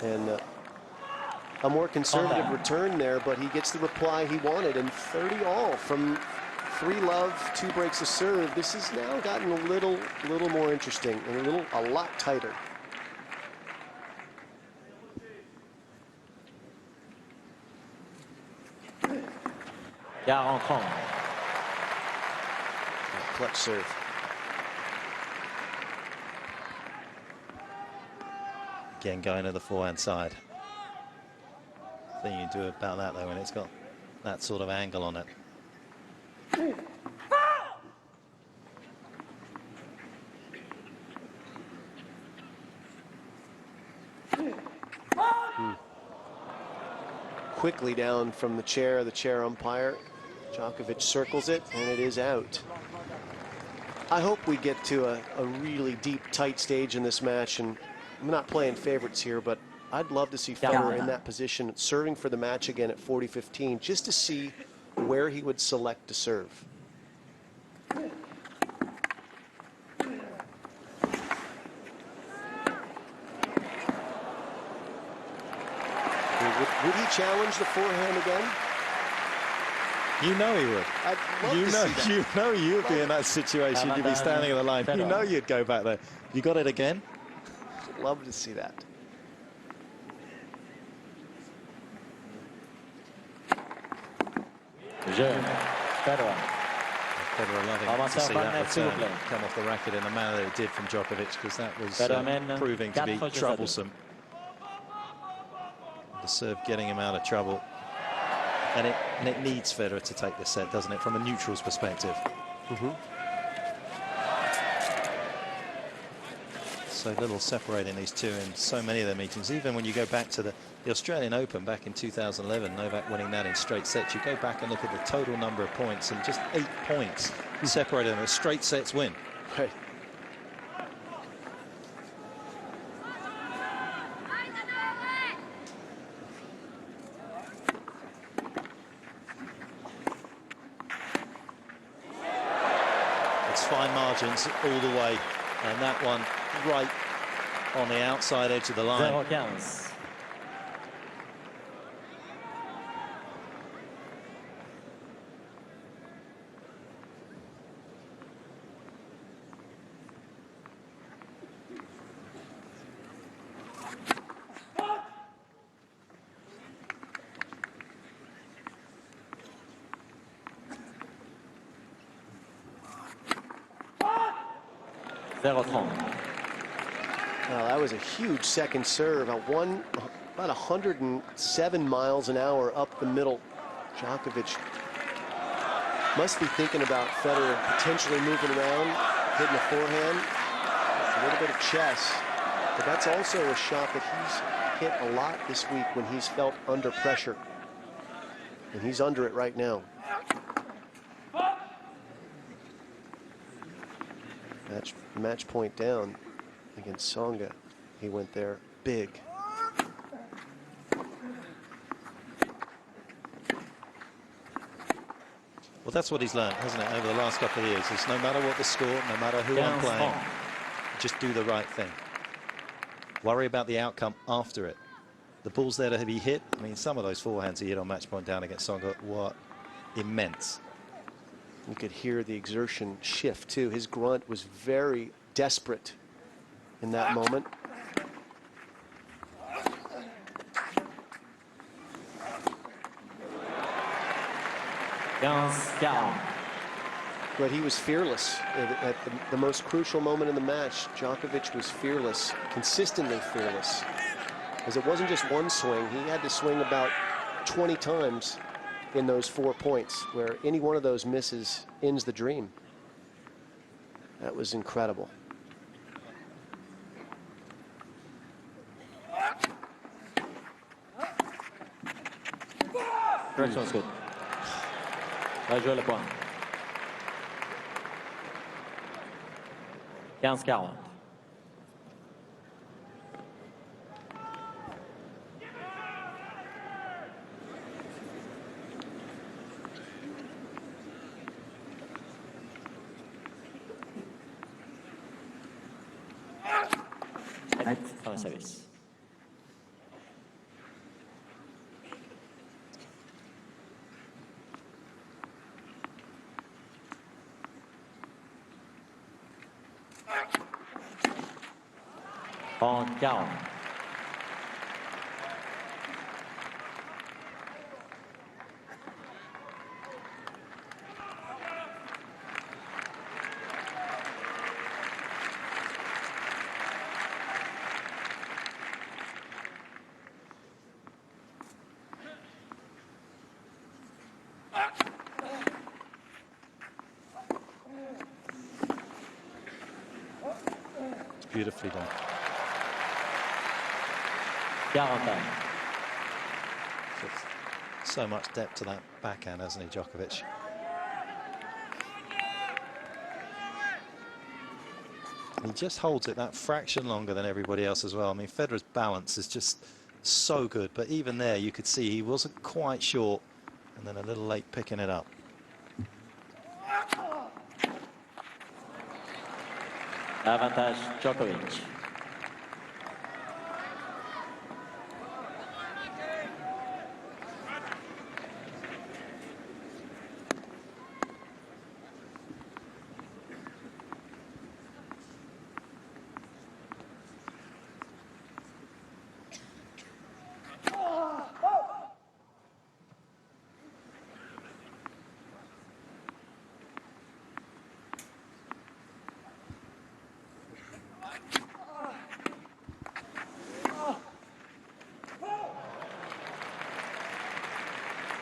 And a more conservative return there, but he gets the reply he wanted, and 30 all from 3-love, 2 breaks of serve. This has now gotten a little more interesting and a lot tighter. Clutch serve. Again, going to the forehand side. The thing you do about that, though, when it's got that sort of angle on it. Quickly down from the chair umpire. Djokovic circles it, and it is out. I hope we get to a really deep, tight stage in this match, and I'm not playing favorites here, but I'd love to see Federer in that position, serving for the match again at 40-15, just to see where he would select to serve. Would he challenge the forehand again? You know he would. I'd love to see that. You know you'd be in that situation. You'd be standing in the line. You know you'd go back there. You got it again? Love to see that. Federer. Federer loving to see that return come off the racket in the manner that it did from Djokovic, because that was proving to be troublesome. The serve getting him out of trouble. And it needs Federer to take this set, doesn't it, from a neutral's perspective? So little separating these two in so many of their meetings. Even when you go back to the Australian Open back in 2011, Novak winning that in straight sets, you go back and look at the total number of points, and just 8 points separated them. A straight sets win. Right. fine margins all the way. And that one right on the outside edge of the line. 0-15. Well, that was a huge second serve. About 107 miles an hour up the middle. Djokovic must be thinking about Federer potentially moving around, hitting the forehand, a little bit of chess. But that's also a shot that he's hit a lot this week when he's felt under pressure. And he's under it right now. Match point down against Tsonga. He went there big. Well, that's what he's learned, hasn't it, over the last couple of years. Is no matter what the score, no matter who I'm playing, just do the right thing. Worry about the outcome after it. The ball's there to be hit. I mean, some of those forehands he hit on match point down against Tsonga were immense. You could hear the exertion shift, too. His grunt was very desperate in that moment. But he was fearless at the most crucial moment in the match. Djokovic was fearless, consistently fearless. Because it wasn't just one swing. He had to swing about 20 times in those 4 points, where any one of those misses ends the dream. That was incredible. Direction was good. Va jouer le point. 15-40. Net sur le service. En 40. It's beautifully done. 41. So much depth to that backhand, hasn't he, Djokovic? He just holds it that fraction longer than everybody else as well. I mean, Federer's balance is just so good, but even there you could see he wasn't quite short and then a little late picking it up. Avantage Djokovic.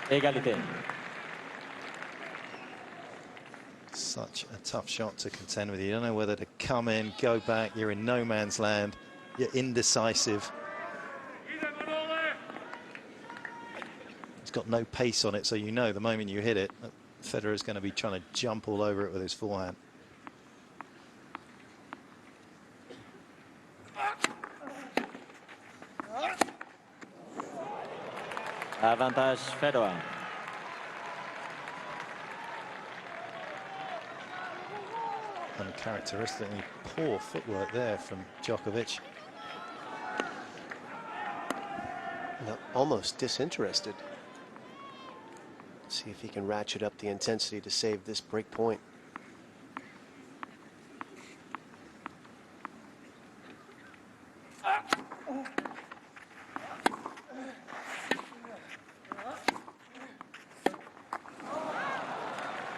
Égalité. Such a tough shot to contend with. You don't know whether to come in, go back. You're in no man's land. You're indecisive. It's got no pace on it, so you know the moment you hit it, Federer's going to be trying to jump all over it with his forehand. Avantage Federer. Uncharacteristically poor footwork there from Djokovic. No, almost disinterested. See if he can ratchet up the intensity to save this break point.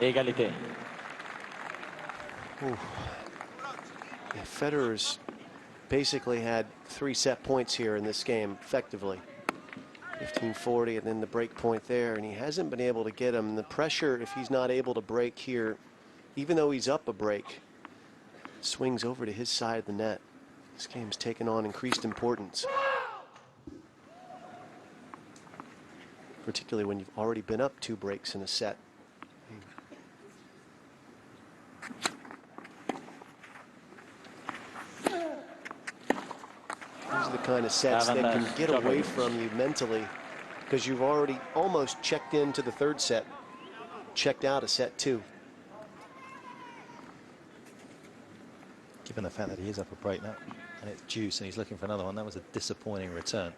Égalité. Yeah, Federer's basically had 3 set points here in this game, effectively. 15-40 and then the break point there, and he hasn't been able to get him. The pressure, if he's not able to break here, even though he's up a break, swings over to his side of the net. This game's taken on increased importance, particularly when you've already been up 2 breaks in a set. These are the kind of sets that can get away from you mentally, because you've already almost checked into the 3rd set, checked out of set 2. Given the fact that he is up a break now, and it's juice, and he's looking for another one, that was a disappointing return.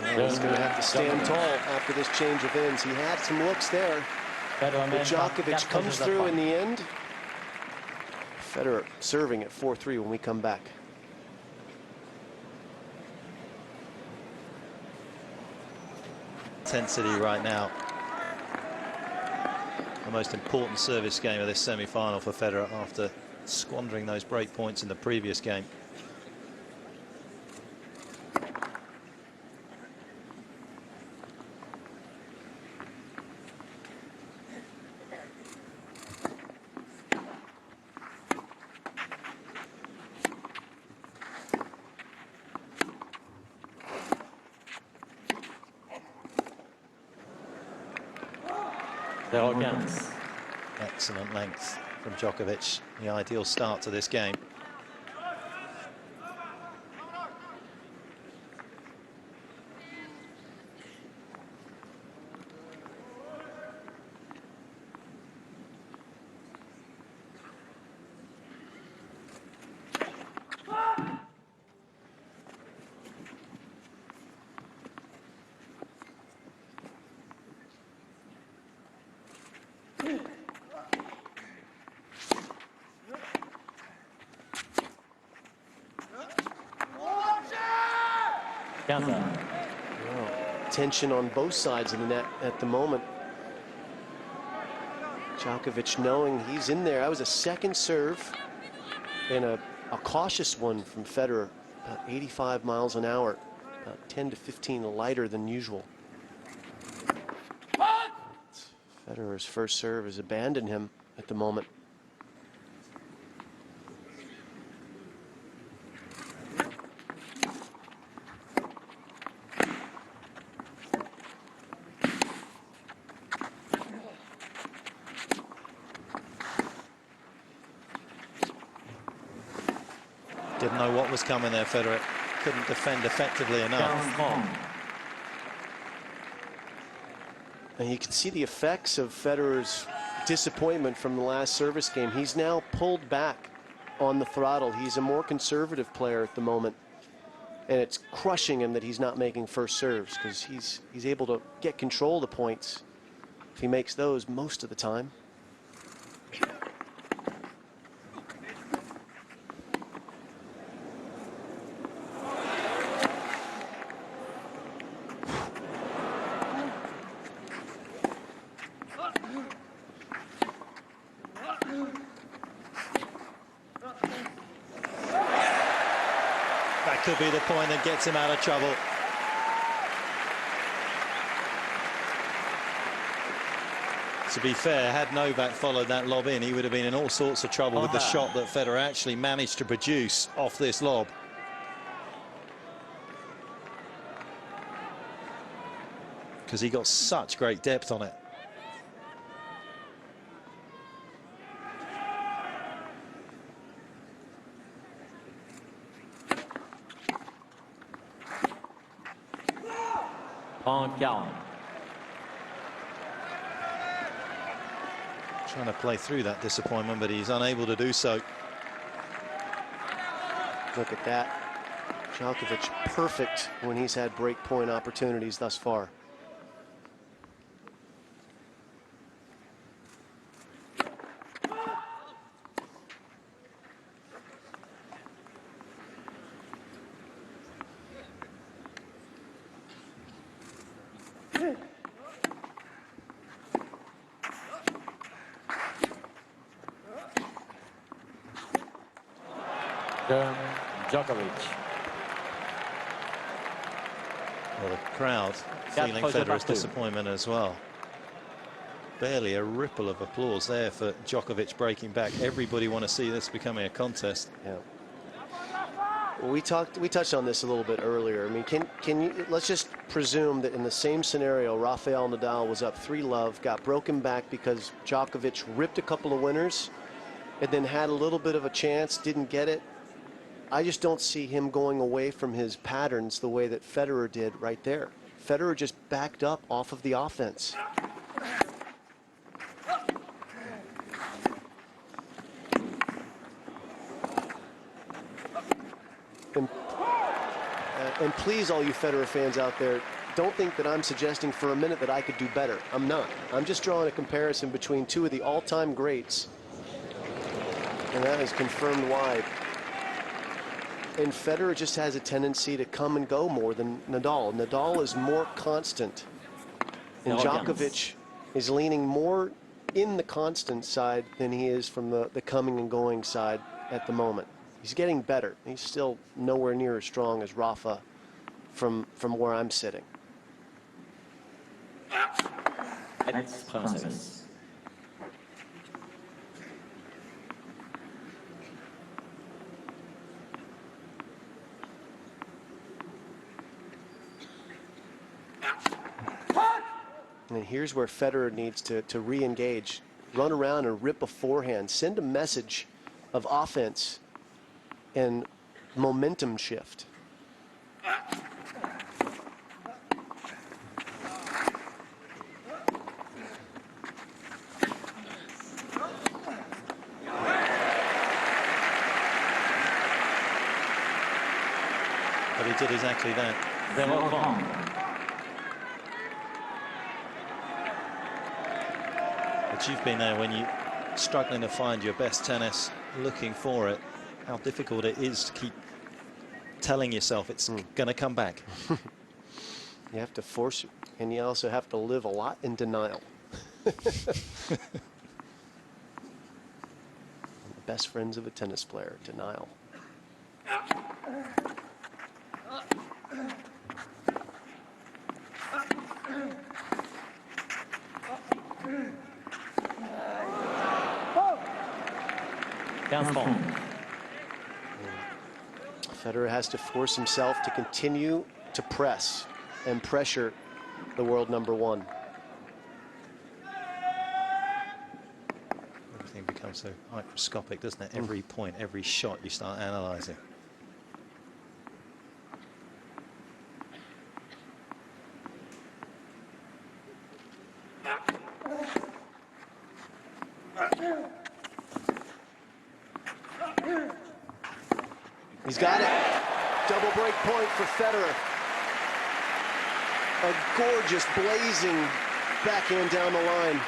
Well, he's going to have to stand tall after this change of ends. He had some looks there, but Djokovic comes through in the end. Federer serving at 4-3 when we come back. Intensity right now. The most important service game of this semi-final for Federer after squandering those break points in the previous game. Excellent length from Djokovic. The ideal start to this game. Tension on both sides of the net at the moment. Djokovic knowing he's in there. That was a 2nd serve and a cautious one from Federer, about 85 miles an hour, about 10 to 15 lighter than usual. Federer's first serve has abandoned him at the moment. Didn't know what was coming there, Federer. Couldn't defend effectively enough. And you can see the effects of Federer's disappointment from the last service game. He's now pulled back on the throttle. He's a more conservative player at the moment. And it's crushing him that he's not making first serves, because he's able to get control of the points if he makes those most of the time. Could be the point that gets him out of trouble. To be fair, had Novak followed that lob in, he would have been in all sorts of trouble with the shot that Federer actually managed to produce off this lob. Because he got such great depth on it. 30-40. Trying to play through that disappointment, but he's unable to do so. Look at that. Djokovic perfect when he's had break point opportunities thus far. Djokovic. Well, the crowd feeling Federer's disappointment as well. Barely a ripple of applause there for Djokovic breaking back. Everybody want to see this becoming a contest. Yeah. Well, we touched on this a little bit earlier. I mean, can you, let's just presume that in the same scenario, Rafael Nadal was up 3-love, got broken back because Djokovic ripped a couple of winners, and then had a little bit of a chance, didn't get it. I just don't see him going away from his patterns the way that Federer did right there. Federer just backed up off of the offense. And please, all you Federer fans out there, don't think that I'm suggesting for a minute that I could do better. I'm not. I'm just drawing a comparison between two of the all-time greats. And that is confirmed wide. And Federer just has a tendency to come and go more than Nadal. Nadal is more constant. And Djokovic is leaning more in the constant side than he is from the coming and going side at the moment. He's getting better. He's still nowhere near as strong as Rafa from where I'm sitting. Next service. And here's where Federer needs to re-engage, run around and rip a forehand, send a message of offense and momentum shift. But he did exactly that. But you've been there when you're struggling to find your best tennis, looking for it, how difficult it is to keep telling yourself it's going to come back. You have to force it, and you also have to live a lot in denial. The best friends of a tennis player, denial. Federer has to force himself to continue to press and pressure the world #1. Everything becomes so microscopic, doesn't it? Every point, every shot you start analyzing. He's got it. Double break point for Federer. A gorgeous, blazing backhand down the line.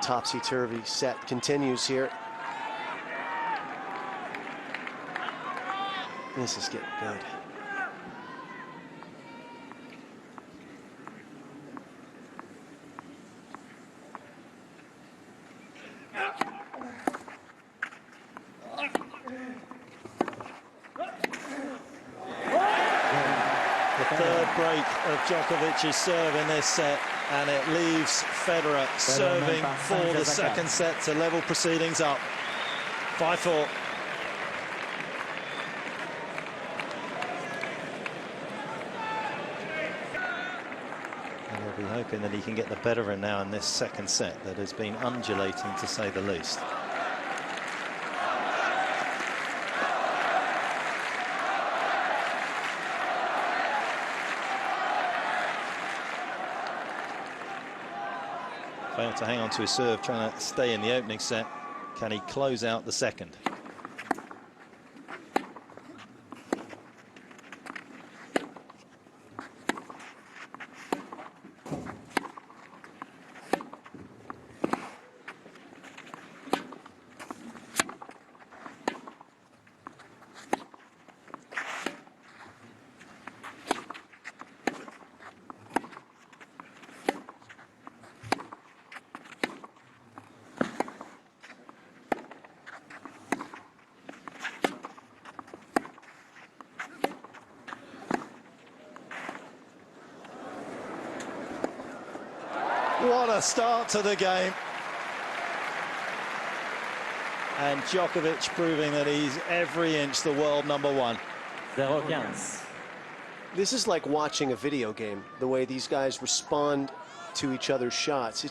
Topsy-turvy set continues here. This is getting good. Break of Djokovic's serve in this set, and it leaves Federer serving for the second set to level proceedings up. 5-4. And we'll be hoping that he can get the better of him now in this second set that has been undulating, to say the least. Failed to hang on to his serve, trying to stay in the opening set. Can he close out the second? What a start to the game. And Djokovic proving that he's every inch the world #1. 0-15. This is like watching a video game, the way these guys respond to each other's shots.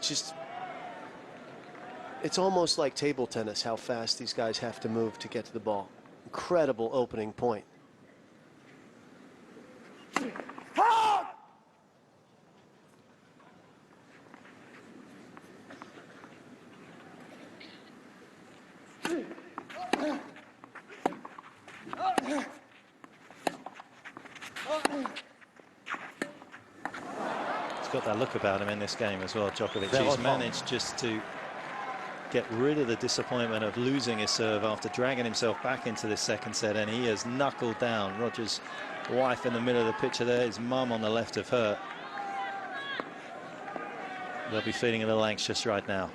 It's almost like table tennis, how fast these guys have to move to get to the ball. Incredible opening point. He's got that look about him in this game as well, Djokovic. He's managed just to get rid of the disappointment of losing his serve after dragging himself back into this second set, and he has knuckled down. Roger's wife in the middle of the picture there, his mum on the left of her. They'll be feeling a little anxious right now.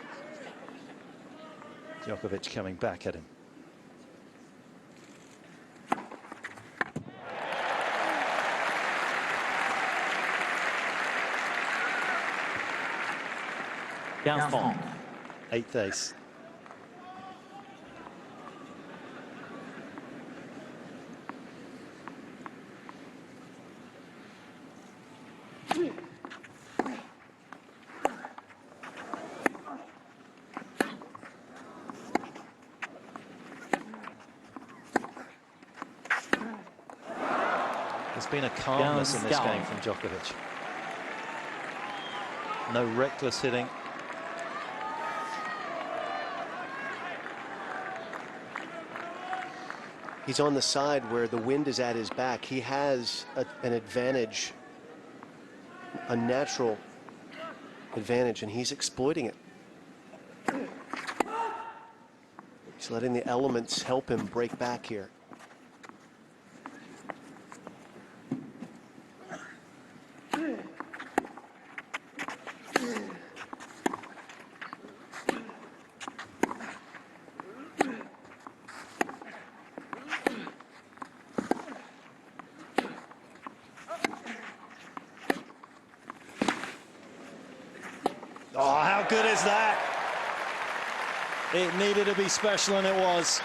Djokovic coming back at him. Eighth ace. There's been a calmness in this game from Djokovic. No reckless hitting. He's on the side where the wind is at his back. He has an advantage, a natural advantage, and he's exploiting it. He's letting the elements help him break back here. Oh, how good is that? It needed to be special, and it was.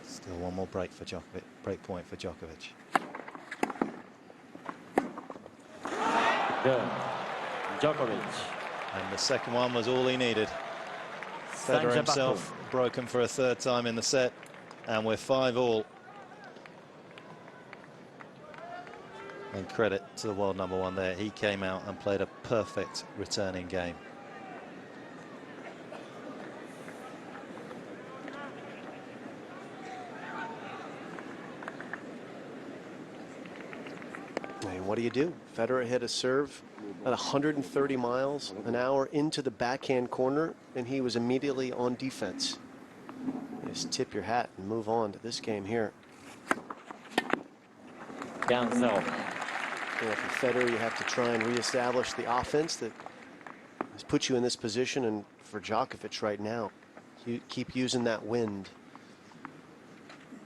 Still one more break for Djokovic. Break point for Djokovic. Good. Djokovic. And the second one was all he needed. Federer himself broken for a third time in the set, and we're 5-all. And credit to the world #1 there. He came out and played a perfect returning game. And what do? Federer hit a serve at 130 miles an hour into the backhand corner, and he was immediately on defense. Just tip your hat and move on to this game here. Down 0. For Federer, you have to try and reestablish the offense that has put you in this position, and for Djokovic right now, you keep using that wind.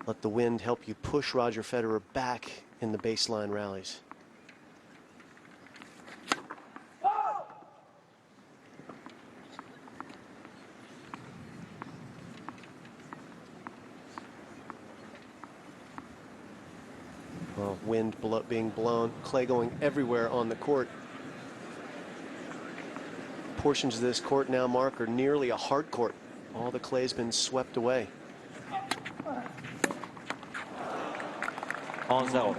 Let the wind help you push Roger Federer back in the baseline rallies. Oh, wind being blown, clay going everywhere on the court. Portions of this court now, Mark, are nearly a hard court. All the clay's been swept away. 11-0.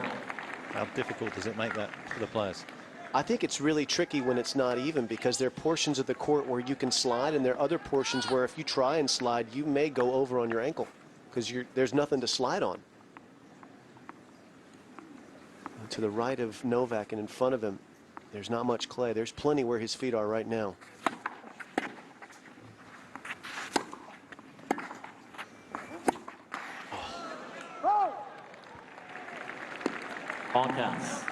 How difficult does it make that for the players? I think it's really tricky when it's not even, because there are portions of the court where you can slide, and there are other portions where if you try and slide, you may go over on your ankle because there's nothing to slide on. And to the right of Novak and in front of him, there's not much clay. There's plenty where his feet are right now. En-15.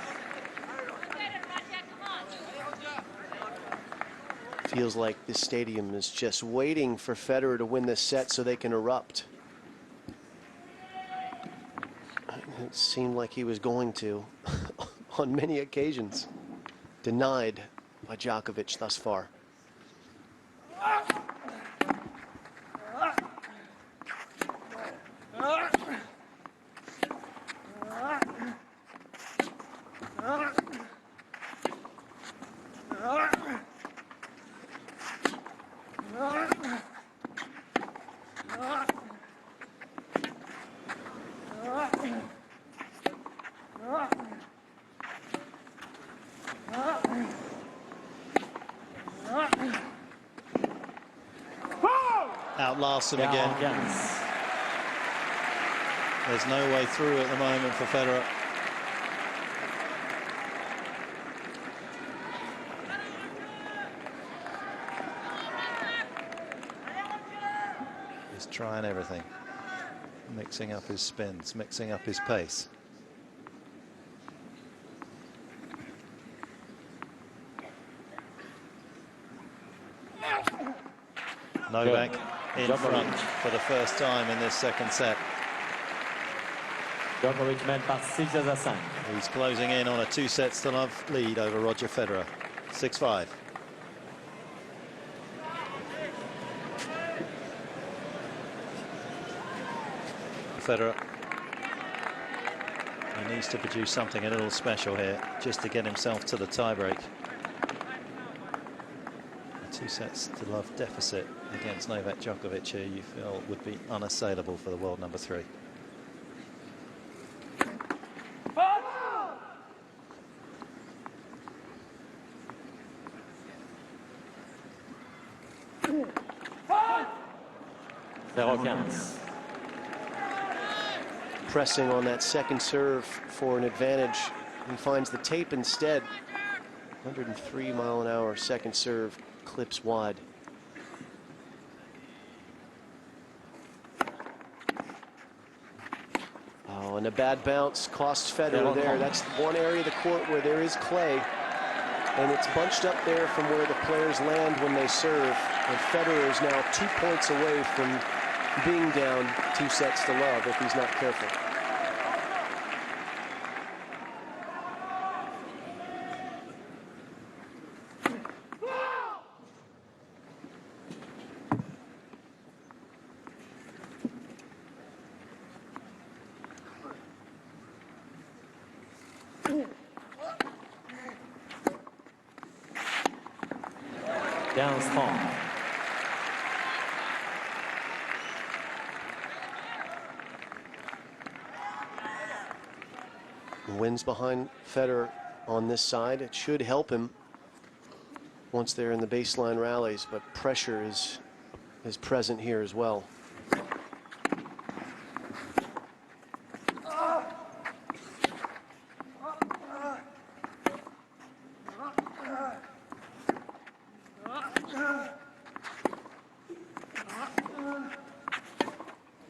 Feels like this stadium is just waiting for Federer to win this set so they can erupt. It seemed like he was going to on many occasions. Denied by Djokovic thus far. Outlasts him again. En-15. There's no way through at the moment for Federer. He's trying everything. Mixing up his spins, mixing up his pace. Novak in front for the first time in this second set. Djokovic mène par 6-5. He's closing in on a 2-sets-to-love lead over Roger Federer. 6-5. Federer, he needs to produce something a little special here just to get himself to the tiebreak. A 2-sets-to-love deficit against Novak Djokovic here, you feel, would be unassailable for the world number 3. Pressing on that second serve for an advantage. He finds the tape instead. 103-mile-an-hour second serve, clips wide. Oh, and a bad bounce costs Federer there. That's one area of the court where there is clay, and it's bunched up there from where the players land when they serve. And Federer is now 2 points away from being down 2-sets-to-love if he's not careful. Down strong. Wins behind Federer on this side. It should help him once they're in the baseline rallies, but pressure is present here as well.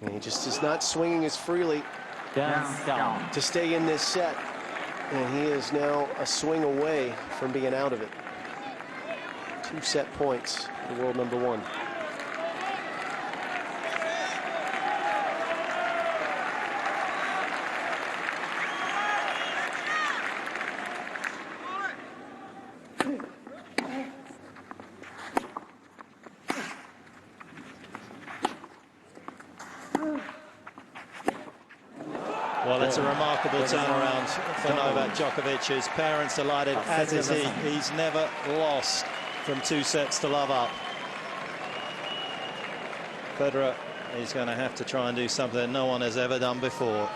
And he just is not swinging as freely to stay in this set, and he is now a swing away from being out of it. 2 set points for world number 1. Well, it's a remarkable turnaround for Novak Djokovic. His parents delighted, as is he. He's never lost from 2 sets to love up. Federer is going to have to try and do something no one has ever done before.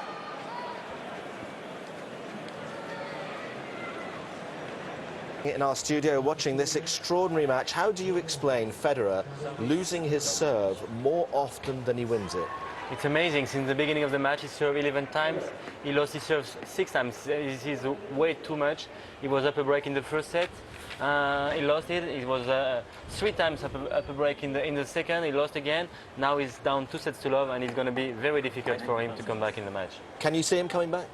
In our studio watching this extraordinary match, how do you explain Federer losing his serve more often than he wins it? It's amazing. Since the beginning of the match, he served 11 times. He lost his serve 6 times. This is way too much. He was up a break in the first set. He lost it. It was 3 times up a break in the second. He lost again. Now he's down 2 sets to love, and it's going to be very difficult for him to come back in the match. Can you see him coming back?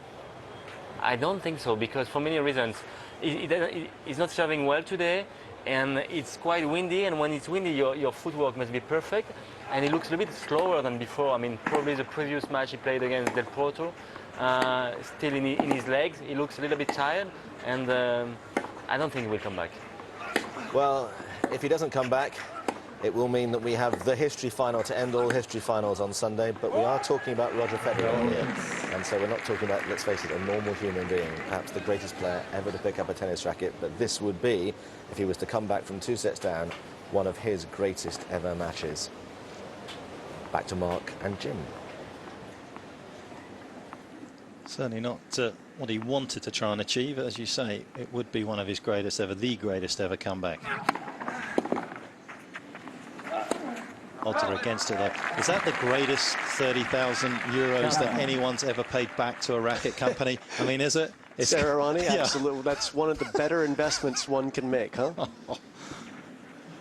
I don't think so, because for many reasons. He's not serving well today, and it's quite windy, and when it's windy, your footwork must be perfect. And he looks a little bit slower than before. I mean, probably the previous match he played against Del Potro, still in his legs. He looks a little bit tired, and I don't think he will come back. Well, if he doesn't come back, it will mean that we have the history final to end all history finals on Sunday, but we are talking about Roger Federer here. And so we're not talking about, let's face it, a normal human being, perhaps the greatest player ever to pick up a tennis racket, but this would be, if he was to come back from 2 sets down, one of his greatest ever matches. Back to Mark and Jim. Certainly not what he wanted to try and achieve. As you say, it would be one of his greatest ever, the greatest ever comeback. Odds are against it, though. Is that the greatest 30,000 euros that anyone's ever paid back to a racket company? I mean, is it? Sarah Ronnie, Yeah. absolutely. That's one of the better investments one can make, huh?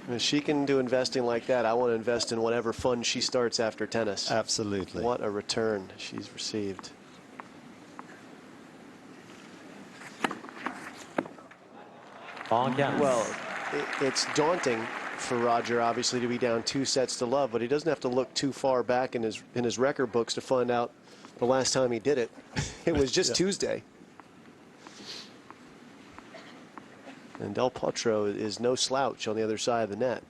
If she can do investing like that, I want to invest in whatever fund she starts after tennis. Absolutely. What a return she's received. Well, it's daunting for Roger, obviously, to be down 2 sets to love, but he doesn't have to look too far back in his record books to find out the last time he did it. It was just Tuesday. And Del Potro is no slouch on the other side of the net.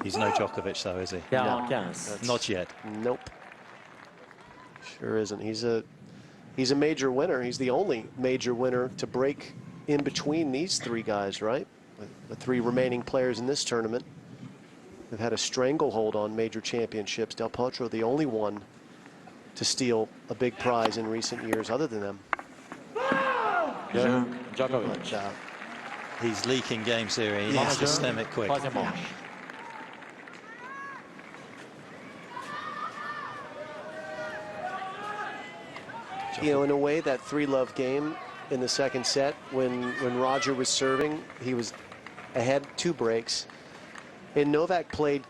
He's no Djokovic, though, is he? No. Not yet. Nope. Sure isn't. He's a major winner. He's the only major winner to break in between these 3 guys, right? The 3 remaining players in this tournament have had a stranglehold on major championships. Del Potro, the only one to steal a big prize in recent years other than them. Djokovic. He's leaking games here. He needs to stem it quick. You know, in a way, that 3-love game in the second set, when Roger was serving, he was ahead 2 breaks. And Novak played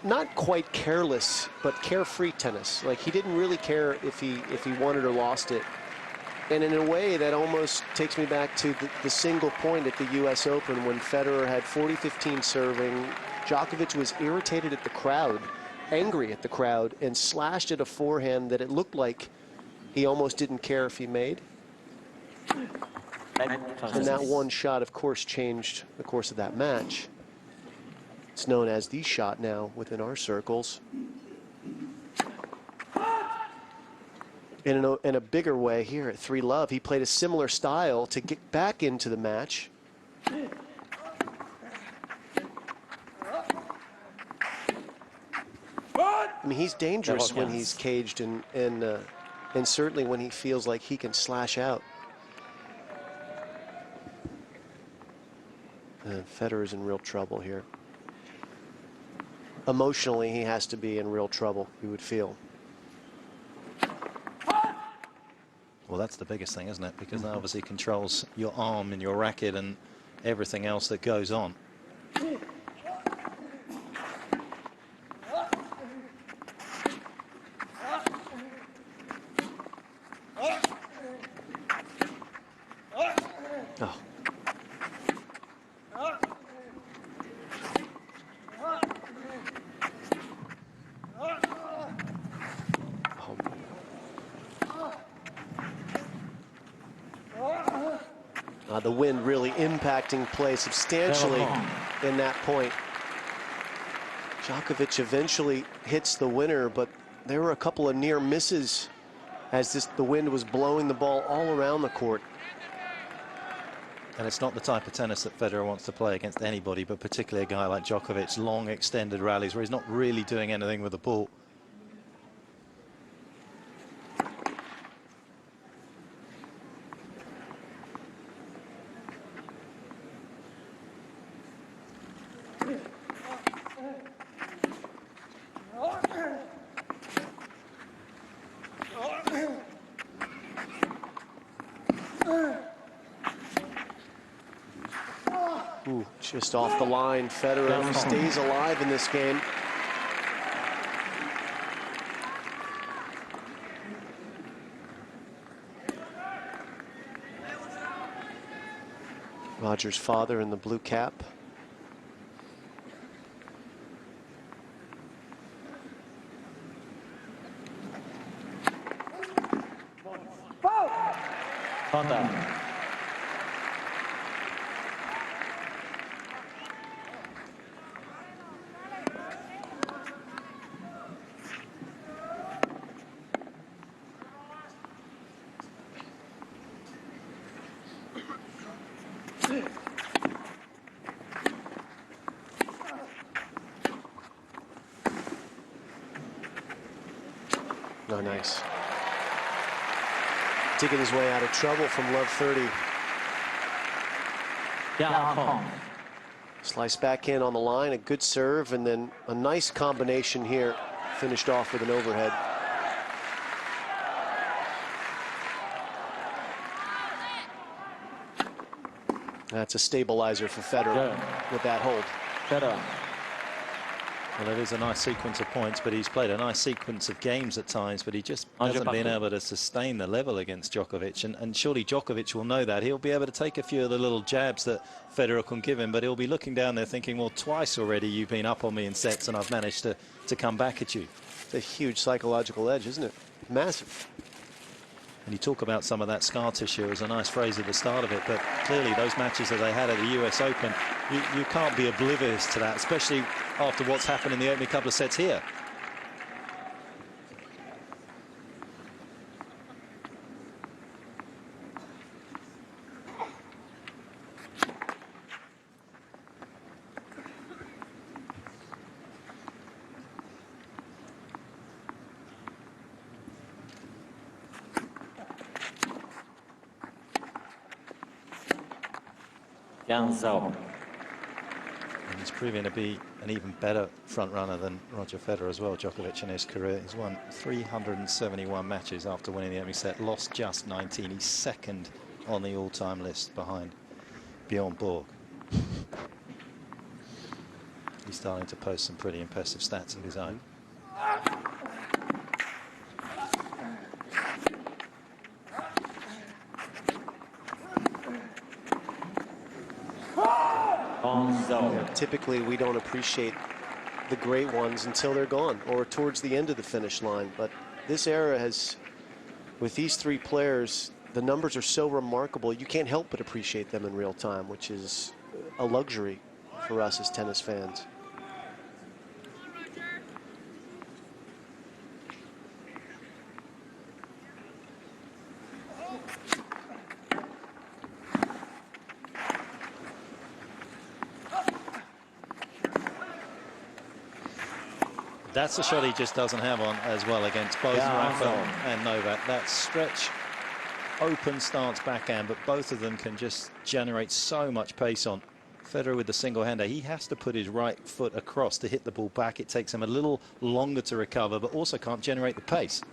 not quite careless, but carefree tennis. Like, he didn't really care if he won it or lost it. And in a way, that almost takes me back to the single point at the U.S. Open when Federer had 40-15 serving. Djokovic was irritated at the crowd, angry at the crowd, and slashed at a forehand that it looked like he almost didn't care if he made. And that one shot, of course, changed the course of that match. It's known as the shot now within our circles. In a bigger way here at 3-love, he played a similar style to get back into the match. I mean, he's dangerous when he's caged and certainly when he feels like he can slash out. And Federer's in real trouble here. Emotionally, he has to be in real trouble, you would feel. Well, that's the biggest thing, isn't it? Because that obviously controls your arm and your racket and everything else that goes on. The wind really impacting play substantially in that point. Djokovic eventually hits the winner, but there were a couple of near misses as the wind was blowing the ball all around the court. And it's not the type of tennis that Federer wants to play against anybody, but particularly a guy like Djokovic, long extended rallies where he's not really doing anything with the ball. Ooh, just off the line. Federer stays alive in this game. Roger's father in the blue cap. Contact. Oh, nice. Digging his way out of trouble from love 30. Yeah. Slice back in on the line, a good serve, and then a nice combination here, finished off with an overhead. That's a stabilizer for Federer with that hold. Federer. Well, it is a nice sequence of points, but he's played a nice sequence of games at times, but he just hasn't been able to sustain the level against Djokovic. And surely Djokovic will know that. He'll be able to take a few of the little jabs that Federer can give him, but he'll be looking down there thinking, well, twice already you've been up on me in sets and I've managed to come back at you. It's a huge psychological edge, isn't it? Massive. And you talk about some of that scar tissue as a nice phrase at the start of it, but clearly those matches that they had at the US Open, you can't be oblivious to that, especially after what's happened in the opening couple of sets here. And he's proving to be an even better front runner than Roger Federer as well, Djokovic, in his career. He's won 371 matches after winning the opening set, lost just 19. He's second on the all-time list behind Bjorn Borg. He's starting to post some pretty impressive stats of his own. Typically, we don't appreciate the great ones until they're gone or towards the end of the finish line. But this era has, with these three players, the numbers are so remarkable, you can't help but appreciate them in real time, which is a luxury for us as tennis fans. That's the shot he just doesn't have on as well against both Rafa and Novak. That stretch, open stance backhand, but both of them can just generate so much pace on. Federer with the single-hander, he has to put his right foot across to hit the ball back. It takes him a little longer to recover, but also can't generate the pace.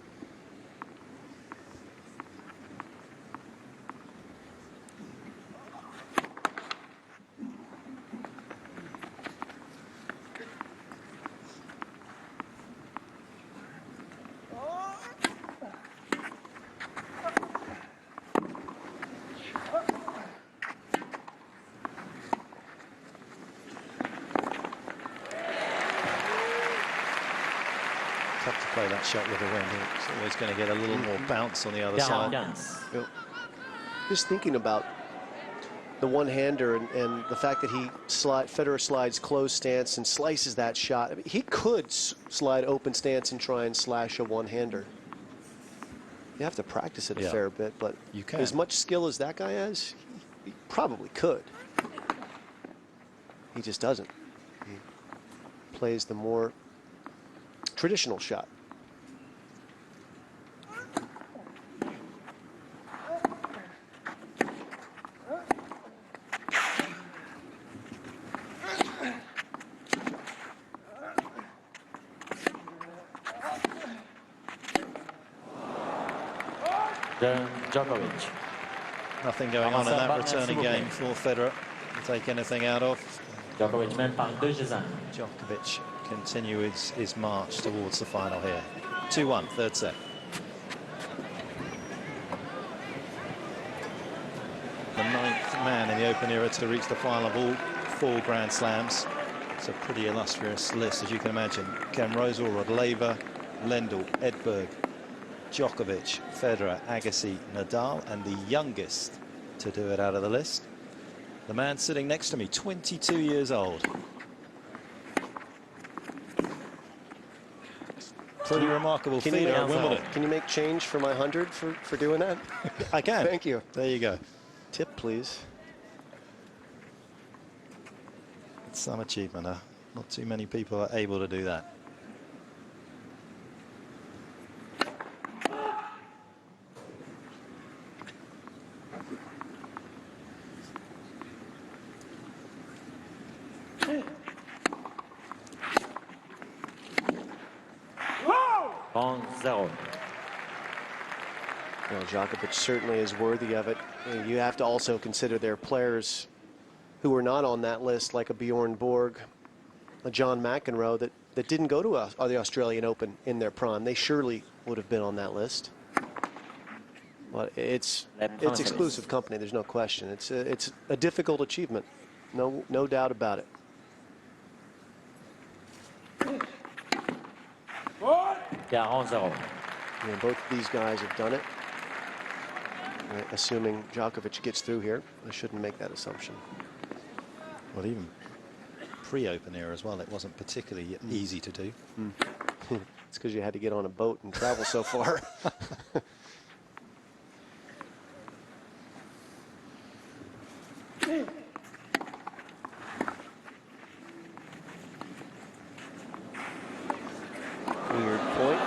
Tough to play that shot with the wind. It's always going to get a little more bounce on the other side. Just thinking about the one-hander and the fact that Federer slides closed stance and slices that shot. I mean, he could slide open stance and try and slash a one-hander. You have to practice it a fair bit, but you can. As much skill as that guy has, he probably could. He just doesn't. He plays the more traditional shot. Djokovic. Nothing going on in that returning game for Federer to take anything out of. Djokovic mène par 2-1. Djokovic continue his march towards the final here. 2-1, third set. The 9th man in the Open era to reach the final of all 4 Grand Slams. It's a pretty illustrious list, as you can imagine. Ken Rosewall, Rod Laver, Lendl, Edberg, Djokovic, Federer, Agassi, Nadal, and the youngest to do it out of the list, the man sitting next to me, 22 years old. Pretty remarkable feat at Wimbledon. Can you make change for my 100 for doing that? I can. Thank you. There you go. Tip, please. It's some achievement, huh? Not too many people are able to do that. Well, Djokovic certainly is worthy of it. You have to also consider their players who were not on that list, like a Bjorn Borg, a John McEnroe, that didn't go to the Australian Open in their prime. They surely would have been on that list. But it's exclusive company. There's no question. It's a difficult achievement. No doubt about it. Both of these guys have done it. Assuming Djokovic gets through here, I shouldn't make that assumption. Well, even pre-Open era as well, it wasn't particularly easy to do. It's because you had to get on a boat and travel so far. Weird point.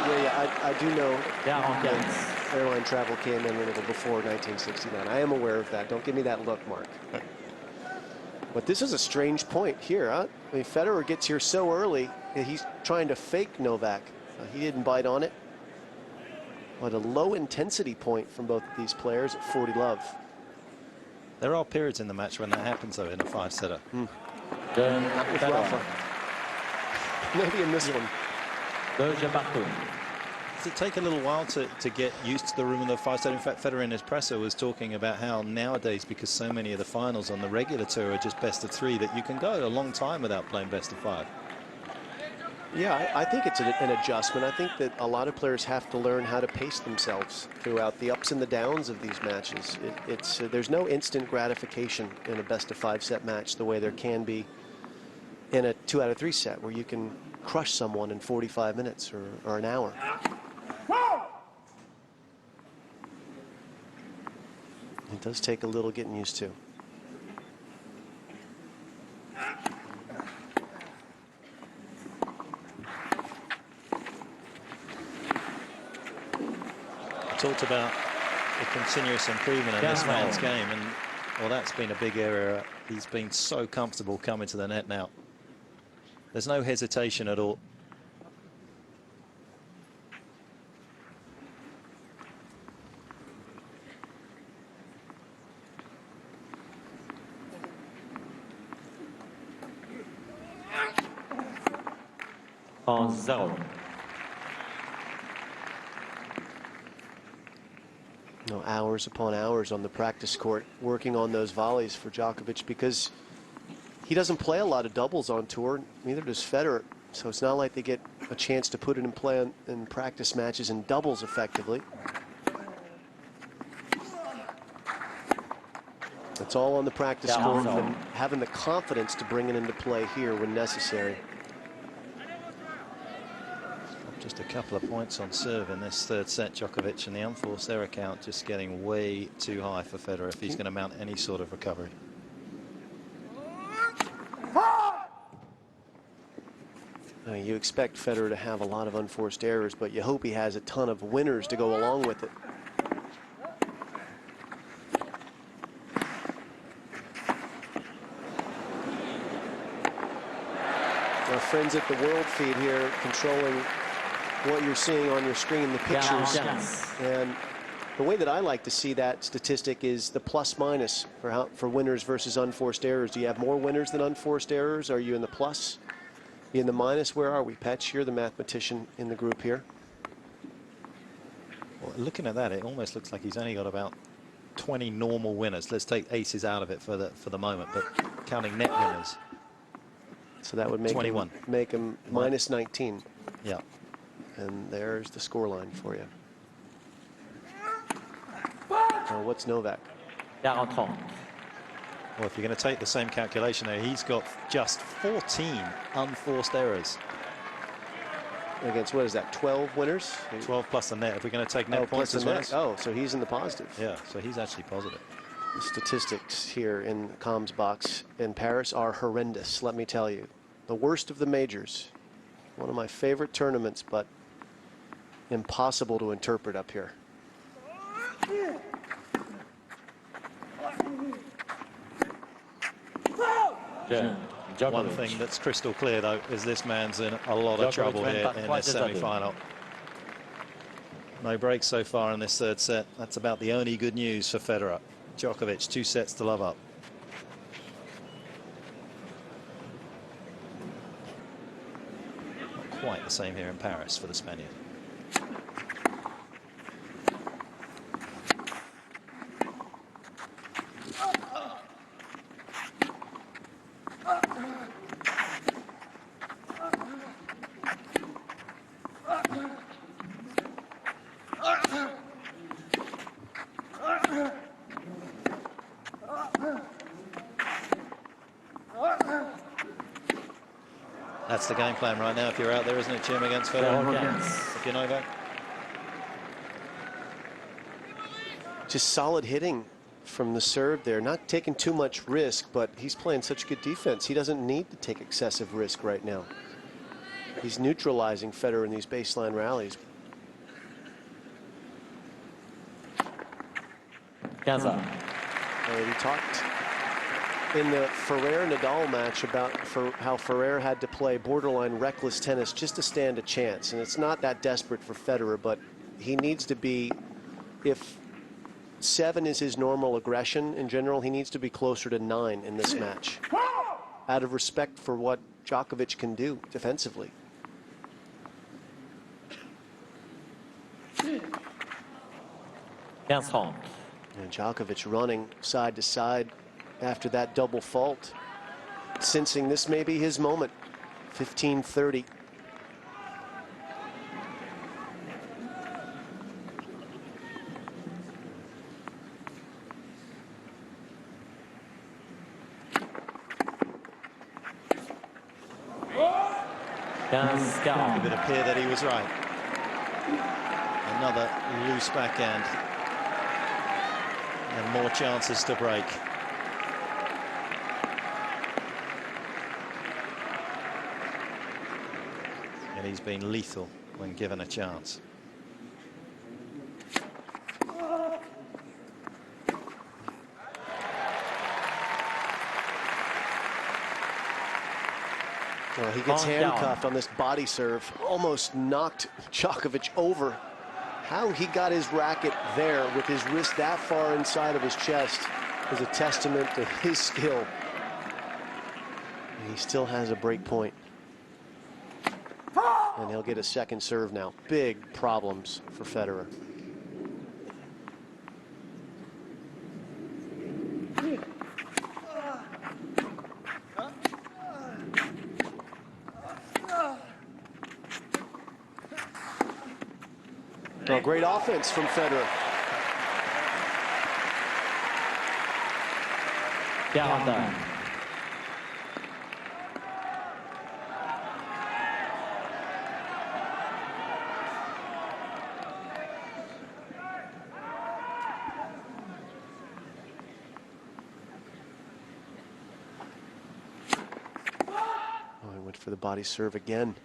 Yeah, I do know that airline travel came in a little before 1969. I am aware of that. Don't give me that look, Mark. But this is a strange point here, huh? I mean, Federer gets here so early, he's trying to fake Novak. He didn't bite on it. What a low intensity point from both of these players at 40 love. There are periods in the match when that happens, though, in a 5-setter. Not with Rafa. Maybe in this one. Does it take a little while to get used to the rhythm of the 5-set? In fact, Federer in his presser was talking about how nowadays, because so many of the finals on the regular tour are just best of 3, that you can go a long time without playing best of 5. Yeah, I think it's an adjustment. I think that a lot of players have to learn how to pace themselves throughout the ups and the downs of these matches. There's no instant gratification in a best of 5 set match the way there can be in a 2 out of 3 set, where you can crush someone in 45 minutes or an hour. It does take a little getting used to. Talked about the continuous improvement in this man's game, and well, that's been a big area. He's been so comfortable coming to the net now. There's no hesitation at all. No, hours upon hours on the practice court working on those volleys for Djokovic, because he doesn't play a lot of doubles on tour, neither does Federer. So it's not like they get a chance to put it in play in practice matches in doubles effectively. But It's all on the practice Yeah, court also. and having the confidence to bring it into play here when necessary. Just a couple of points on serve in this third set. Djokovic and the unforced error count just getting way too high for Federer if he's going to mount any sort of recovery. You expect Federer to have a lot of unforced errors, but you hope he has a ton of winners to go along with it. Our friends at the World Feed here controlling what you're seeing on your screen, the pictures. And the way that I like to see that statistic is the plus minus for winners versus unforced errors. Do you have more winners than unforced errors? Are you in the plus? In the minus? Where are we? Patch, you're the mathematician in the group here. Well, looking at that, it almost looks like he's only got about 20 normal winners. Let's take aces out of it for the moment, but counting net winners. So that would make 21. Make him minus 19. Yeah. And there's the scoreline for you. Well, what's Novak? 40. Well, if you're going to take the same calculation there, he's got just 14 unforced errors. Against, what is that, 12 winners? 12 plus the net. If we're going to take net points as well. Oh, so he's in the positive. Yeah, so he's actually positive. The statistics here in the comms box in Paris are horrendous, let me tell you. The worst of the majors. One of my favorite tournaments, but impossible to interpret up here. One thing that's crystal clear, though, is this man's in a lot of trouble here in this semi-final. No breaks so far in this third set. That's about the only good news for Federer. Djokovic, 2 sets to love up. Not quite the same here in Paris for the Spaniard. That's the game plan right now if you're out there, isn't it, Jim, against Federer? If you're Novak. Just solid hitting from the serve there. Not taking too much risk, but he's playing such good defense. He doesn't need to take excessive risk right now. He's neutralizing Federer in these baseline rallies. 15. We talked in the Ferrer-Nadal match about how Ferrer had to play borderline reckless tennis just to stand a chance. And it's not that desperate for Federer, but he needs to be, if 7 is his normal aggression in general, he needs to be closer to 9 in this match, out of respect for what Djokovic can do defensively. And Djokovic running side to side after that double fault, sensing this may be his moment. 15-30. It would appear that he was right. Another loose backhand. And more chances to break. And he's been lethal when given a chance. Well, he gets handcuffed on this body serve. Almost knocked Djokovic over. How he got his racket there with his wrist that far inside of his chest is a testament to his skill. And he still has a break point. And he'll get a second serve now. Big problems for Federer. Well, great offense from Federer. 41. Oh, he went for the body serve again.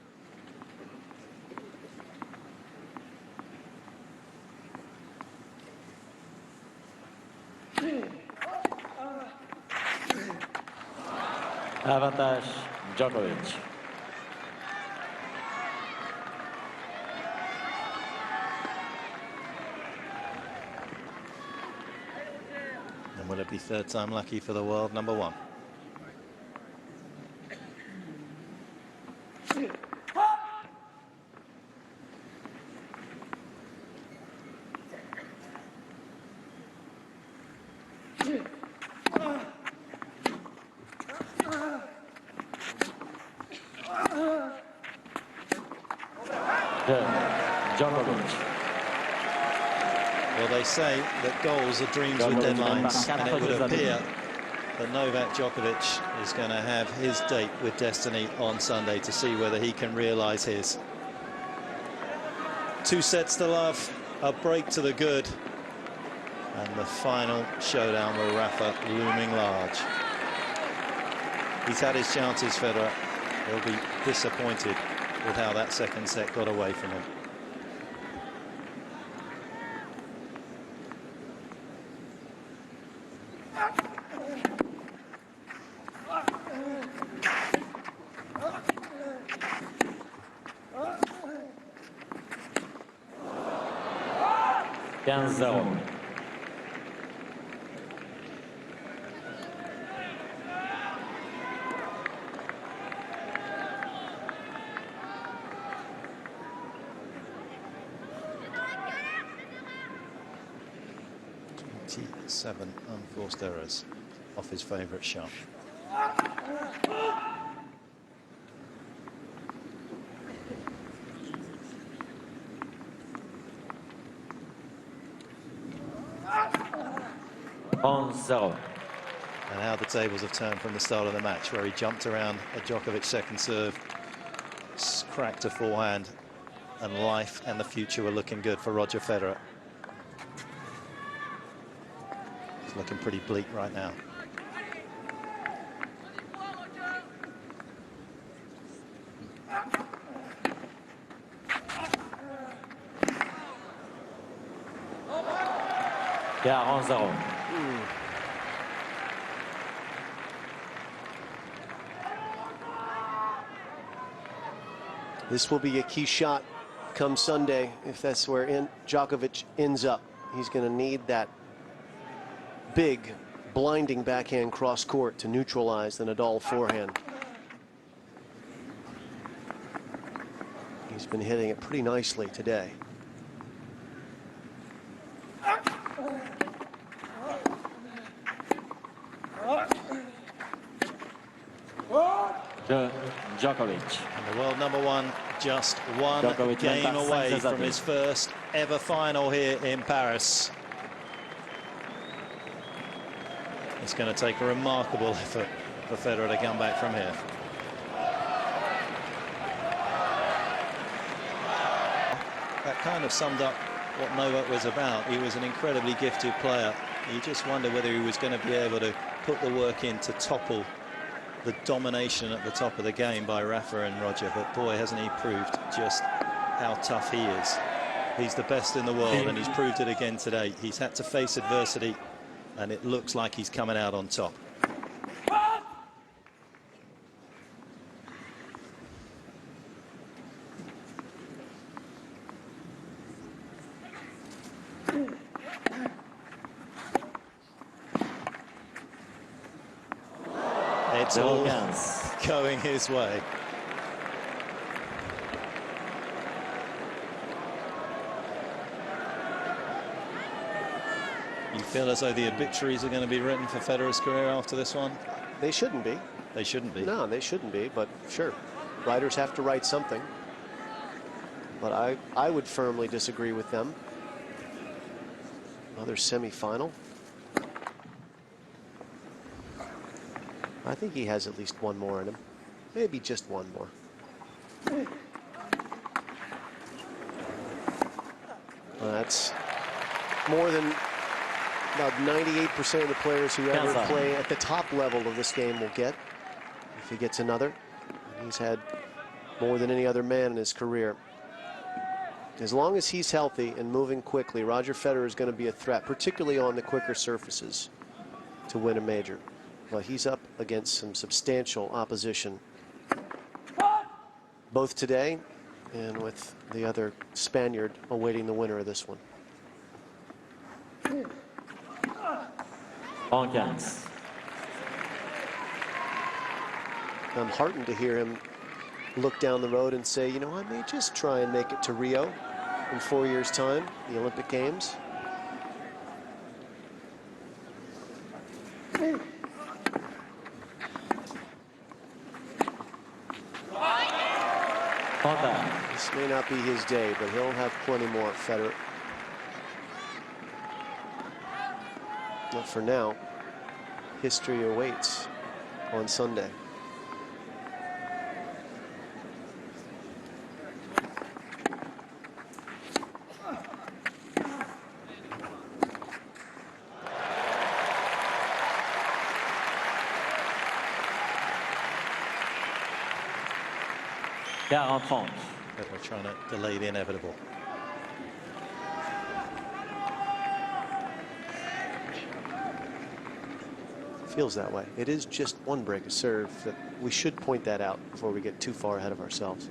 Avantage Djokovic. And will it be third time lucky for the world number one? Djokovic. Well, they say that goals are dreams with deadlines, and it would appear that Novak Djokovic is going to have his date with destiny on Sunday to see whether he can realise his. 2 sets to love, a break to the good, and the final showdown with Rafa looming large. He's had his chances, Federer. He'll be disappointed with how that second set got away from him. Zero. Seven unforced errors off his favourite shot. On 0. And how the tables have turned from the start of the match, where he jumped around a Djokovic second serve, cracked a forehand, and life and the future were looking good for Roger Federer. It's looking pretty bleak right now. On 0. This will be a key shot come Sunday if that's where Djokovic ends up. He's going to need that big, blinding backhand cross court to neutralize the Nadal forehand. He's been hitting it pretty nicely today. Djokovic. And the world number one just one Djokovic game away from his first ever final here in Paris. It's going to take a remarkable effort for Federer to come back from here. That kind of summed up what Novak was about. He was an incredibly gifted player. You just wonder whether he was going to be able to put the work in to topple the domination at the top of the game by Rafa and Roger, but boy, hasn't he proved just how tough he is. He's the best in the world, and he's proved it again today. He's had to face adversity, and it looks like he's coming out on top. It's all going his way. You feel as though the obituaries are going to be written for Federer's career after this one? They shouldn't be. They shouldn't be. No, they shouldn't be, but sure. Writers have to write something. But I would firmly disagree with them. Another semifinal. I think he has at least one more in him. Maybe just one more. Well, that's more than about 98% of the players who ever play at the top level of this game will get. If he gets another, he's had more than any other man in his career. As long as he's healthy and moving quickly, Roger Federer is going to be a threat, particularly on the quicker surfaces, to win a major. Well, he's up against some substantial opposition, both today and with the other Spaniard awaiting the winner of this one. I'm heartened to hear him look down the road and say, you know, I may just try and make it to Rio in 4 years' time, the Olympic Games. This may not be his day, but he'll have plenty more, Federer. But for now, history awaits on Sunday. But we're trying to delay the inevitable. Feels that way. It is just one break of serve. That we should point that out before we get too far ahead of ourselves.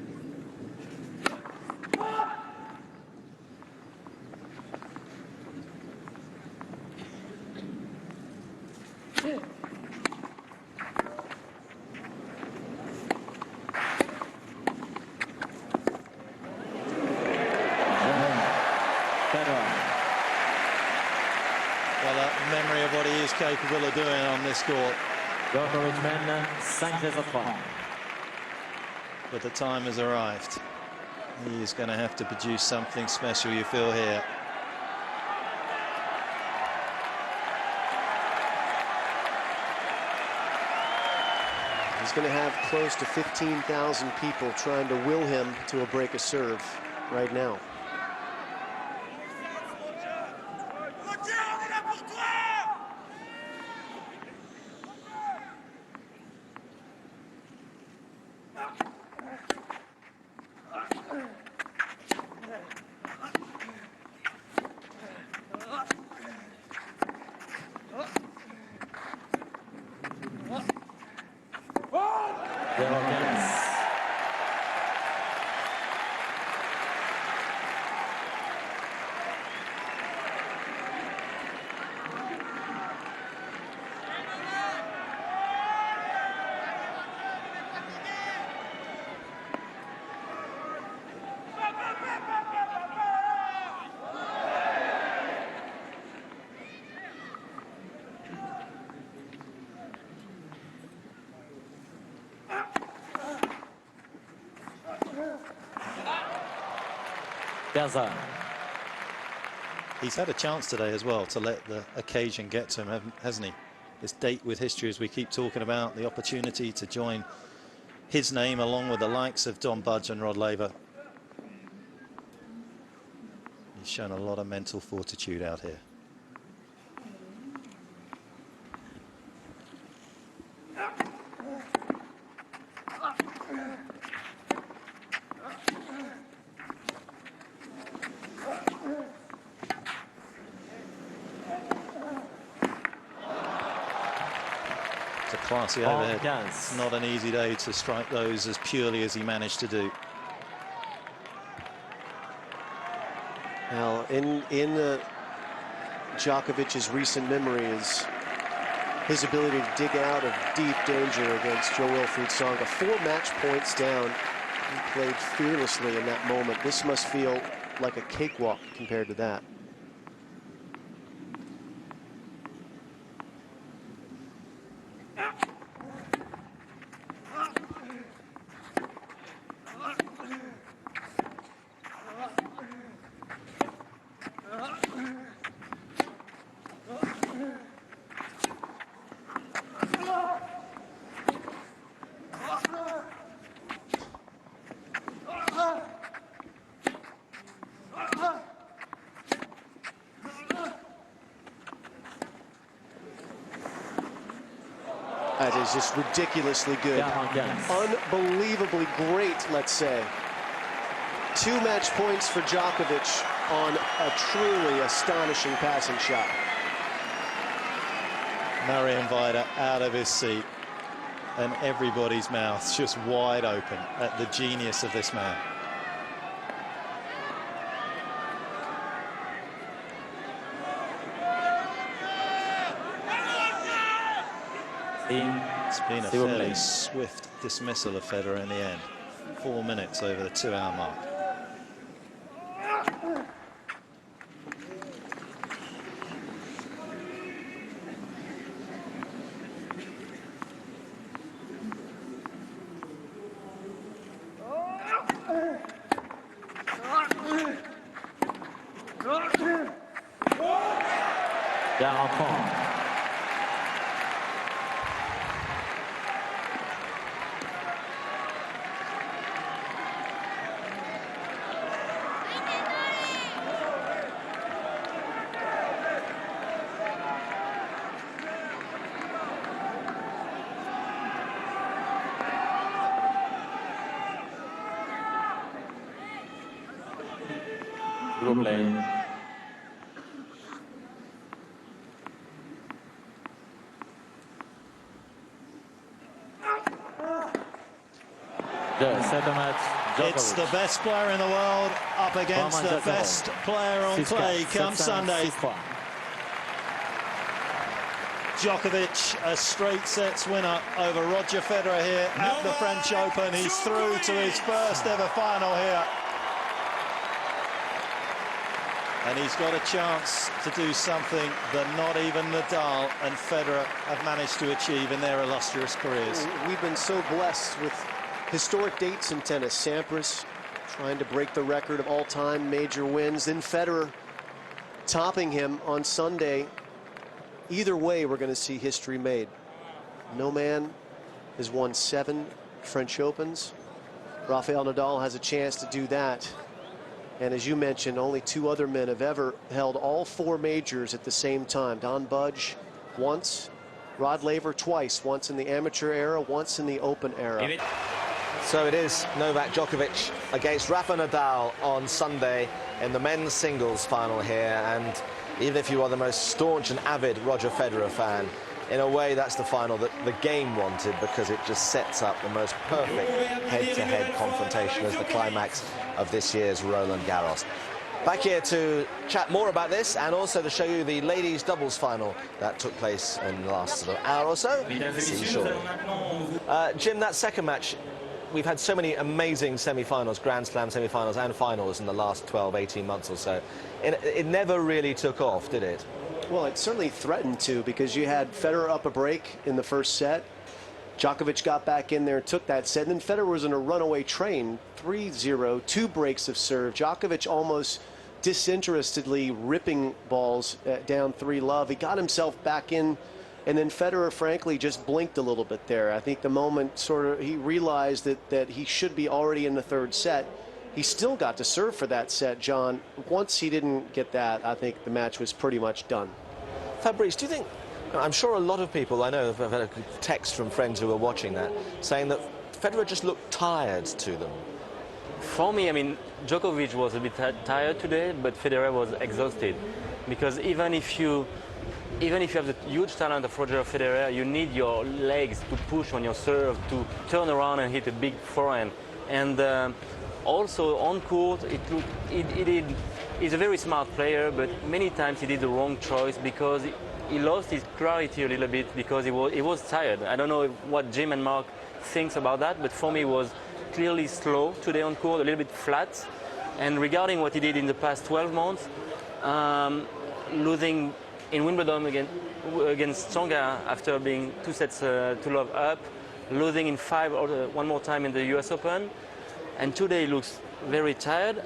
Capable of doing on this court. Djokovic mène 5-3. But the time has arrived. He is going to have to produce something special, you feel here. He's going to have close to 15,000 people trying to will him to a break of serve right now. He's had a chance today as well to let the occasion get to him, hasn't he? This date with history, as we keep talking about, the opportunity to join his name along with the likes of Don Budge and Rod Laver. He's shown a lot of mental fortitude out here. Classy overhead. It's not an easy day to strike those as purely as he managed to do. Now, in Djokovic's recent memory is his ability to dig out of deep danger against Jo-Wilfried Tsonga. 4 match points down. He played fearlessly in that moment. This must feel like a cakewalk compared to that. That is just ridiculously good. Unbelievably great, let's say. 2 match points for Djokovic on a truly astonishing passing shot. Marian Vida out of his seat, and everybody's mouths just wide open at the genius of this man. It's been a fairly swift dismissal of Federer in the end. 4 minutes over the 2-hour mark. Group play. The second match, Djokovic. It's the best player in the world up against the best player on clay come Sunday. Djokovic, a straight sets winner over Roger Federer here at the French Open. He's through to his first ever final here. And he's got a chance to do something that not even Nadal and Federer have managed to achieve in their illustrious careers. We've been so blessed with historic dates in tennis. Sampras trying to break the record of all-time major wins. Then Federer topping him on Sunday. Either way, we're going to see history made. No man has won 7 French Opens. Rafael Nadal has a chance to do that. And as you mentioned, only 2 other men have ever held all 4 majors at the same time. Don Budge once, Rod Laver twice, once in the amateur era, once in the Open era. So it is Novak Djokovic against Rafa Nadal on Sunday in the men's singles final here. And even if you are the most staunch and avid Roger Federer fan, in a way that's the final that the game wanted, because it just sets up the most perfect head-to-head confrontation as the climax of this year's Roland Garros. Back here to chat more about this and also to show you the ladies doubles final that took place in the last sort of hour or so. See you shortly. Jim, that second match, we've had so many amazing semi-finals, Grand Slam semi-finals and finals in the last 12, 18 months or so. It never really took off, did it? Well, it certainly threatened to, because you had Federer up a break in the first set. Djokovic got back in there and took that set. And then Federer was in a runaway train, 3-0, 2 breaks of serve. Djokovic almost disinterestedly ripping balls down 3-love. He got himself back in, and then Federer, frankly, just blinked a little bit there. I think the moment sort of he realized that he should be already in the 3rd set. He still got to serve for that set, John. Once he didn't get that, I think the match was pretty much done. Fabrice, do you think, I'm sure a lot of people, I know, have had a text from friends who were watching that, saying that Federer just looked tired to them. For me, I mean, Djokovic was a bit tired today, but Federer was exhausted. Because even if you have the huge talent of Roger Federer, you need your legs to push on your serve, to turn around and hit a big forehand. And also on court, he's a very smart player, but many times he did the wrong choice because he lost his clarity a little bit because he was tired. I don't know what Jim and Mark thinks about that, but for me he was clearly slow today on court, a little bit flat. And regarding what he did in the past 12 months, losing in Wimbledon against Tsonga after being 2-0 up, losing in 5 or one more time in the US Open, and today he looks very tired.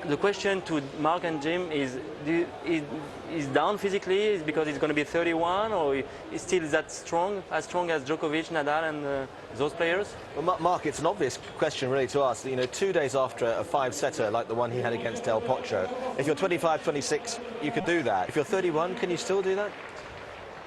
The question to Mark and Jim is, is down physically? Is because he's going to be 31, or is still that strong, as strong as Djokovic, Nadal, and those players? Well, Mark, it's an obvious question really to ask. You know, 2 days after a 5-setter like the one he had against Del Potro, if you're 25, 26, you could do that. If you're 31, can you still do that?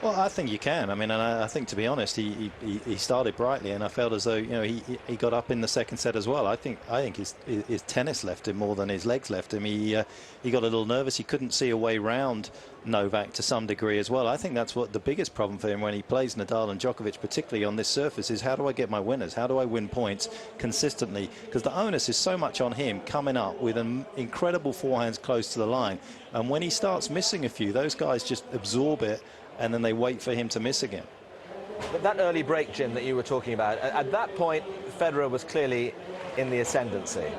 Well, I think you can. I mean, and I think, to be honest, he started brightly, and I felt as though, you know, he got up in the second set as well. I think his tennis left him more than his legs left him. He got a little nervous. He couldn't see a way round Novak to some degree as well. I think that's what the biggest problem for him when he plays Nadal and Djokovic, particularly on this surface, is how do I get my winners? How do I win points consistently? Because the onus is so much on him coming up with an incredible forehands close to the line. And when he starts missing a few, those guys just absorb it, and then they wait for him to miss again. But that early break, Jim, that you were talking about, at that point, Federer was clearly in the ascendancy.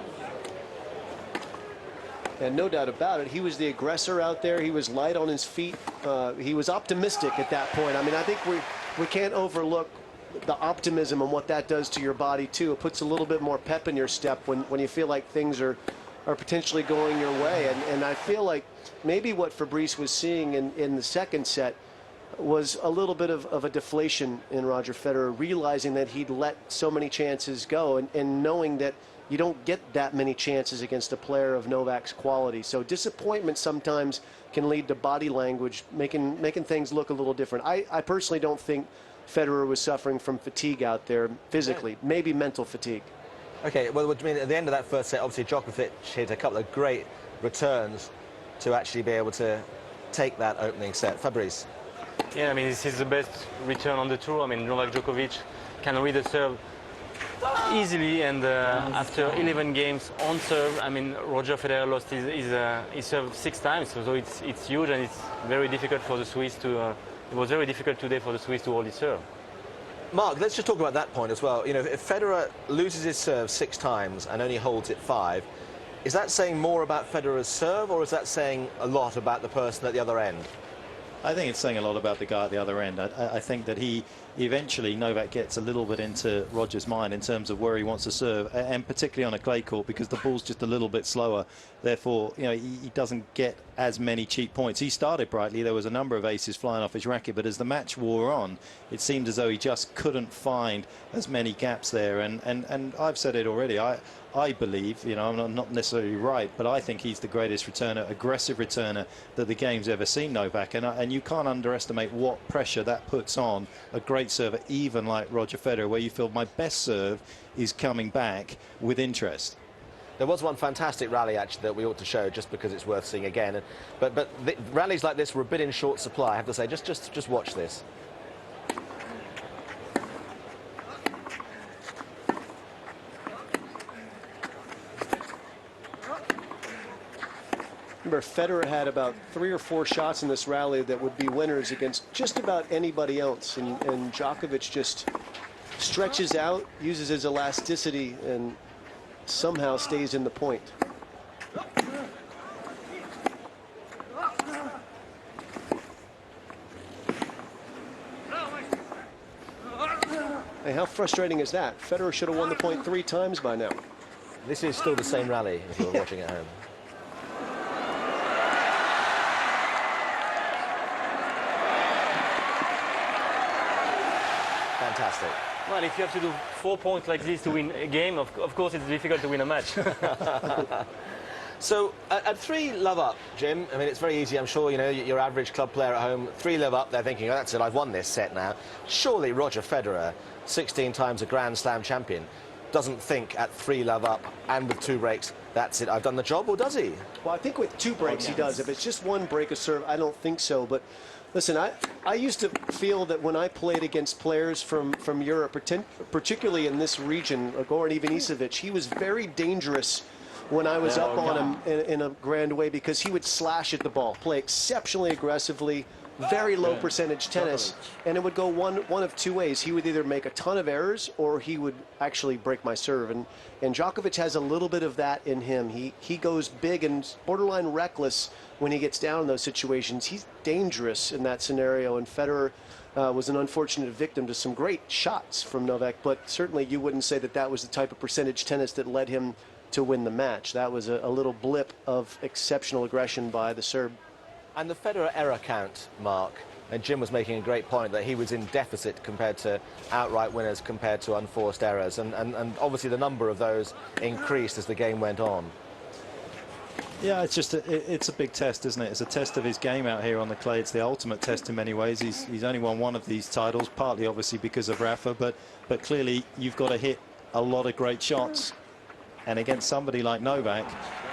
And no doubt about it, he was the aggressor out there. He was light on his feet. He was optimistic at that point. I mean, I think we can't overlook the optimism and what that does to your body, too. It puts a little bit more pep in your step when you feel like things are potentially going your way. And I feel like maybe what Fabrice was seeing in the second set was a little bit of a deflation in Roger Federer, realizing that he'd let so many chances go and knowing that you don't get that many chances against a player of Novak's quality. So disappointment sometimes can lead to body language, making things look a little different. I personally don't think Federer was suffering from fatigue out there physically, maybe mental fatigue. Okay, well, what do you mean, at the end of that first set, obviously Djokovic hit a couple of great returns to actually be able to take that opening set. Fabrice? Yeah, I mean, this is the best return on the tour. I mean, Novak Djokovic can read the serve easily, and after 11 games on serve, I mean, Roger Federer lost his serve 6 times, so it's huge, and it's very difficult for the Swiss to. It was very difficult today for the Swiss to hold his serve. Mark, let's just talk about that point as well. You know, if Federer loses his serve 6 times and only holds it 5, is that saying more about Federer's serve, or is that saying a lot about the person at the other end? I think it's saying a lot about the guy at the other end. I think that eventually Novak gets a little bit into Roger's mind in terms of where he wants to serve, and particularly on a clay court, because the ball's just a little bit slower. Therefore, you know, he doesn't get as many cheap points. He started brightly. There was a number of aces flying off his racket, but as the match wore on, it seemed as though he just couldn't find as many gaps there. And I've said it already. I believe, you know, I'm not necessarily right, but I think he's the greatest returner, aggressive returner that the game's ever seen, Novak. And you can't underestimate what pressure that puts on a great server, even like Roger Federer, where you feel my best serve is coming back with interest. There was one fantastic rally, actually, that we ought to show just because it's worth seeing again. But the rallies like this were a bit in short supply, I have to say. Just watch this. Remember, Federer had about 3 or 4 shots in this rally that would be winners against just about anybody else. And Djokovic just stretches out, uses his elasticity, and somehow stays in the point. Hey, how frustrating is that? Federer should have won the point 3 times by now. This is still the same rally if you're watching at home. Fantastic. Well, if you have to do 4 points like this to win a game, of course it's difficult to win a match. So at 3 love up, Jim, I mean, it's very easy, I'm sure, you know, your average club player at home, 3 love up, they're thinking, oh, that's it, I've won this set now. Surely Roger Federer, 16 times a Grand Slam champion, doesn't think at 3 love up and with 2 breaks, that's it, I've done the job, or does he? Well, I think with 2 breaks he does. If it's just 1 break of serve, I don't think so. But listen, I used to feel that when I played against players from Europe, particularly in this region, Goran Ivanisevic, he was very dangerous when I was up on him in a grand way, because he would slash at the ball, play exceptionally aggressively, very low percentage tennis, and it would go one of 2 ways. He would either make a ton of errors or he would actually break my serve. And Djokovic has a little bit of that in him. He goes big and borderline reckless when he gets down in those situations. He's dangerous in that scenario, and Federer was an unfortunate victim to some great shots from Novak, but certainly you wouldn't say that that was the type of percentage tennis that led him to win the match. That was a little blip of exceptional aggression by the Serb. And the Federer error count, Mark, and Jim was making a great point that he was in deficit compared to outright winners compared to unforced errors, and obviously the number of those increased as the game went on. Yeah, it's just it's a big test, isn't it? It's a test of his game out here on the clay. It's the ultimate test in many ways. He's only won one of these titles, partly obviously because of Rafa, but clearly you've got to hit a lot of great shots, and against somebody like Novak,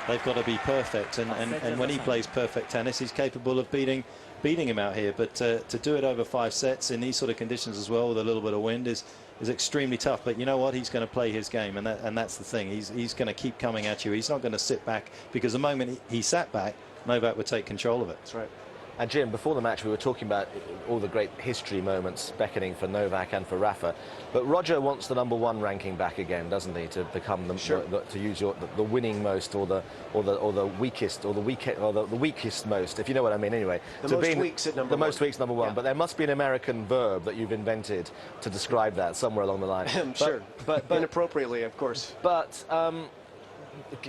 they've got to be perfect. And when he plays perfect tennis, he's capable of beating him out here. But to do it over 5 sets in these sort of conditions as well, with a little bit of wind, is extremely tough. But you know what? He's going to play his game, and that's the thing. He's going to keep coming at you. He's not going to sit back, because the moment he sat back, Novak would take control of it. That's right. And Jim, before the match, we were talking about all the great history moments beckoning for Novak and for Rafa. But Roger wants the #1 ranking back again, doesn't he? To become to use the winning most, or the weakest, or the weakest most, if you know what I mean. Anyway, the most weeks at number 1. The most weeks #1. Yeah. But there must be an American verb that you've invented to describe that somewhere along the line. Sure, but inappropriately, of course. But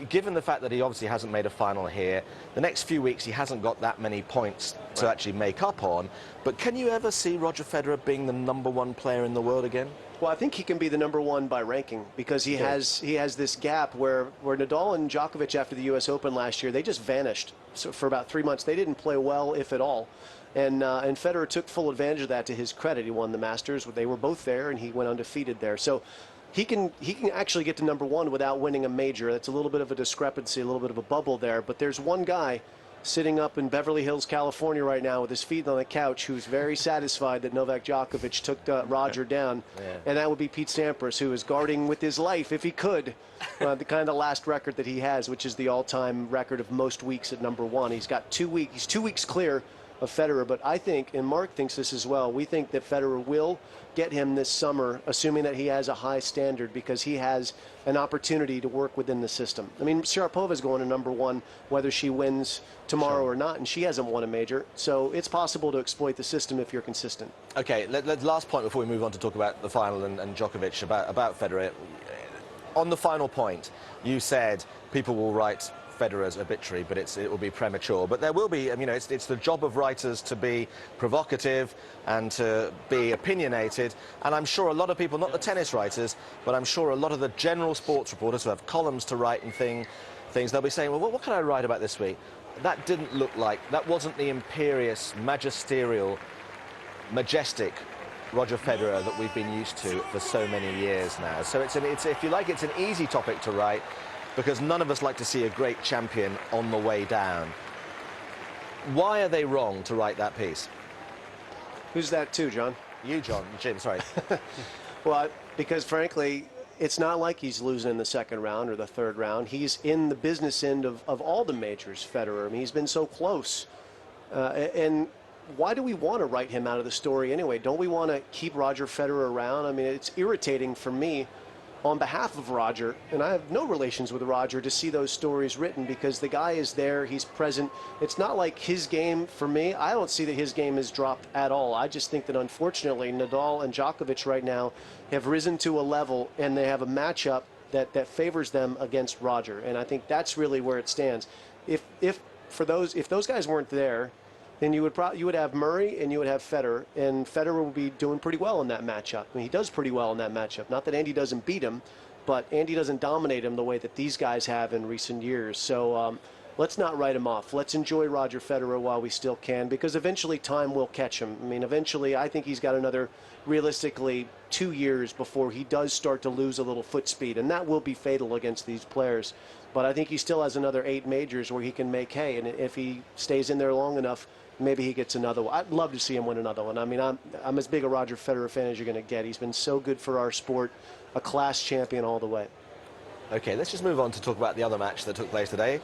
given the fact that he obviously hasn't made a final here, the next few weeks he hasn't got that many points to actually make up on. But can you ever see Roger Federer being the #1 player in the world again? Well, I think he can be the #1 by ranking, because he has this gap where Nadal and Djokovic, after the U.S. Open last year, they just vanished. So for about 3 months, they didn't play well, if at all. And Federer took full advantage of that, to his credit. He won the Masters. They were both there, and he went undefeated there. So he can actually get to #1 without winning a major. That's a little bit of a discrepancy, a little bit of a bubble there. But there's one guy sitting up in Beverly Hills, California right now with his feet on the couch who's very satisfied that Novak Djokovic took Roger down. Yeah. And that would be Pete Sampras, who is guarding with his life, if he could, the kind of last record that he has, which is the all-time record of most weeks at #1. He's got 2 weeks. He's 2 weeks clear of Federer, but I think, and Mark thinks this as well, we think that Federer will get him this summer, assuming that he has a high standard, because he has an opportunity to work within the system. I mean, Sharapova's going to #1 whether she wins tomorrow or not, and she hasn't won a major, so it's possible to exploit the system if you're consistent. Okay, last point before we move on to talk about the final and Djokovic, about Federer. On the final point, you said people will write Federer's obituary, but it will be premature. But there will be, you know, it's the job of writers to be provocative and to be opinionated. And I'm sure a lot of people, not the tennis writers, but I'm sure a lot of the general sports reporters who have columns to write and things, they'll be saying, well, what can I write about this week? That didn't look like, that wasn't the imperious, magisterial, majestic Roger Federer that we've been used to for so many years now. So it's if you like, it's an easy topic to write, because none of us like to see a great champion on the way down. Why are they wrong to write that piece? Who's that to, John? You, John. Jim, sorry. Well, because frankly, it's not like he's losing in the 2nd round or the 3rd round. He's in the business end of all the majors, Federer. I mean, he's been so close. And why do we want to write him out of the story anyway? Don't we want to keep Roger Federer around? I mean, it's irritating for me on behalf of Roger, and I have no relations with Roger, to see those stories written, because the guy is there, he's present. It's not like his game, for me, I don't see that his game has dropped at all. I just think that, unfortunately, Nadal and Djokovic right now have risen to a level, and they have a matchup that favors them against Roger, and I think that's really where it stands. If those guys weren't there, then you would have Murray and you would have Federer, and Federer would be doing pretty well in that matchup. I mean, he does pretty well in that matchup. Not that Andy doesn't beat him, but Andy doesn't dominate him the way that these guys have in recent years. So let's not write him off. Let's enjoy Roger Federer while we still can, because eventually time will catch him. I mean, eventually I think he's got another, realistically, 2 years before he does start to lose a little foot speed, and that will be fatal against these players. But I think he still has another 8 majors where he can make hay, and if he stays in there long enough, maybe he gets another one. I'd love to see him win another one. I mean, I'm as big a Roger Federer fan as you're going to get. He's been so good for our sport, a class champion all the way. Okay, let's just move on to talk about the other match that took place today.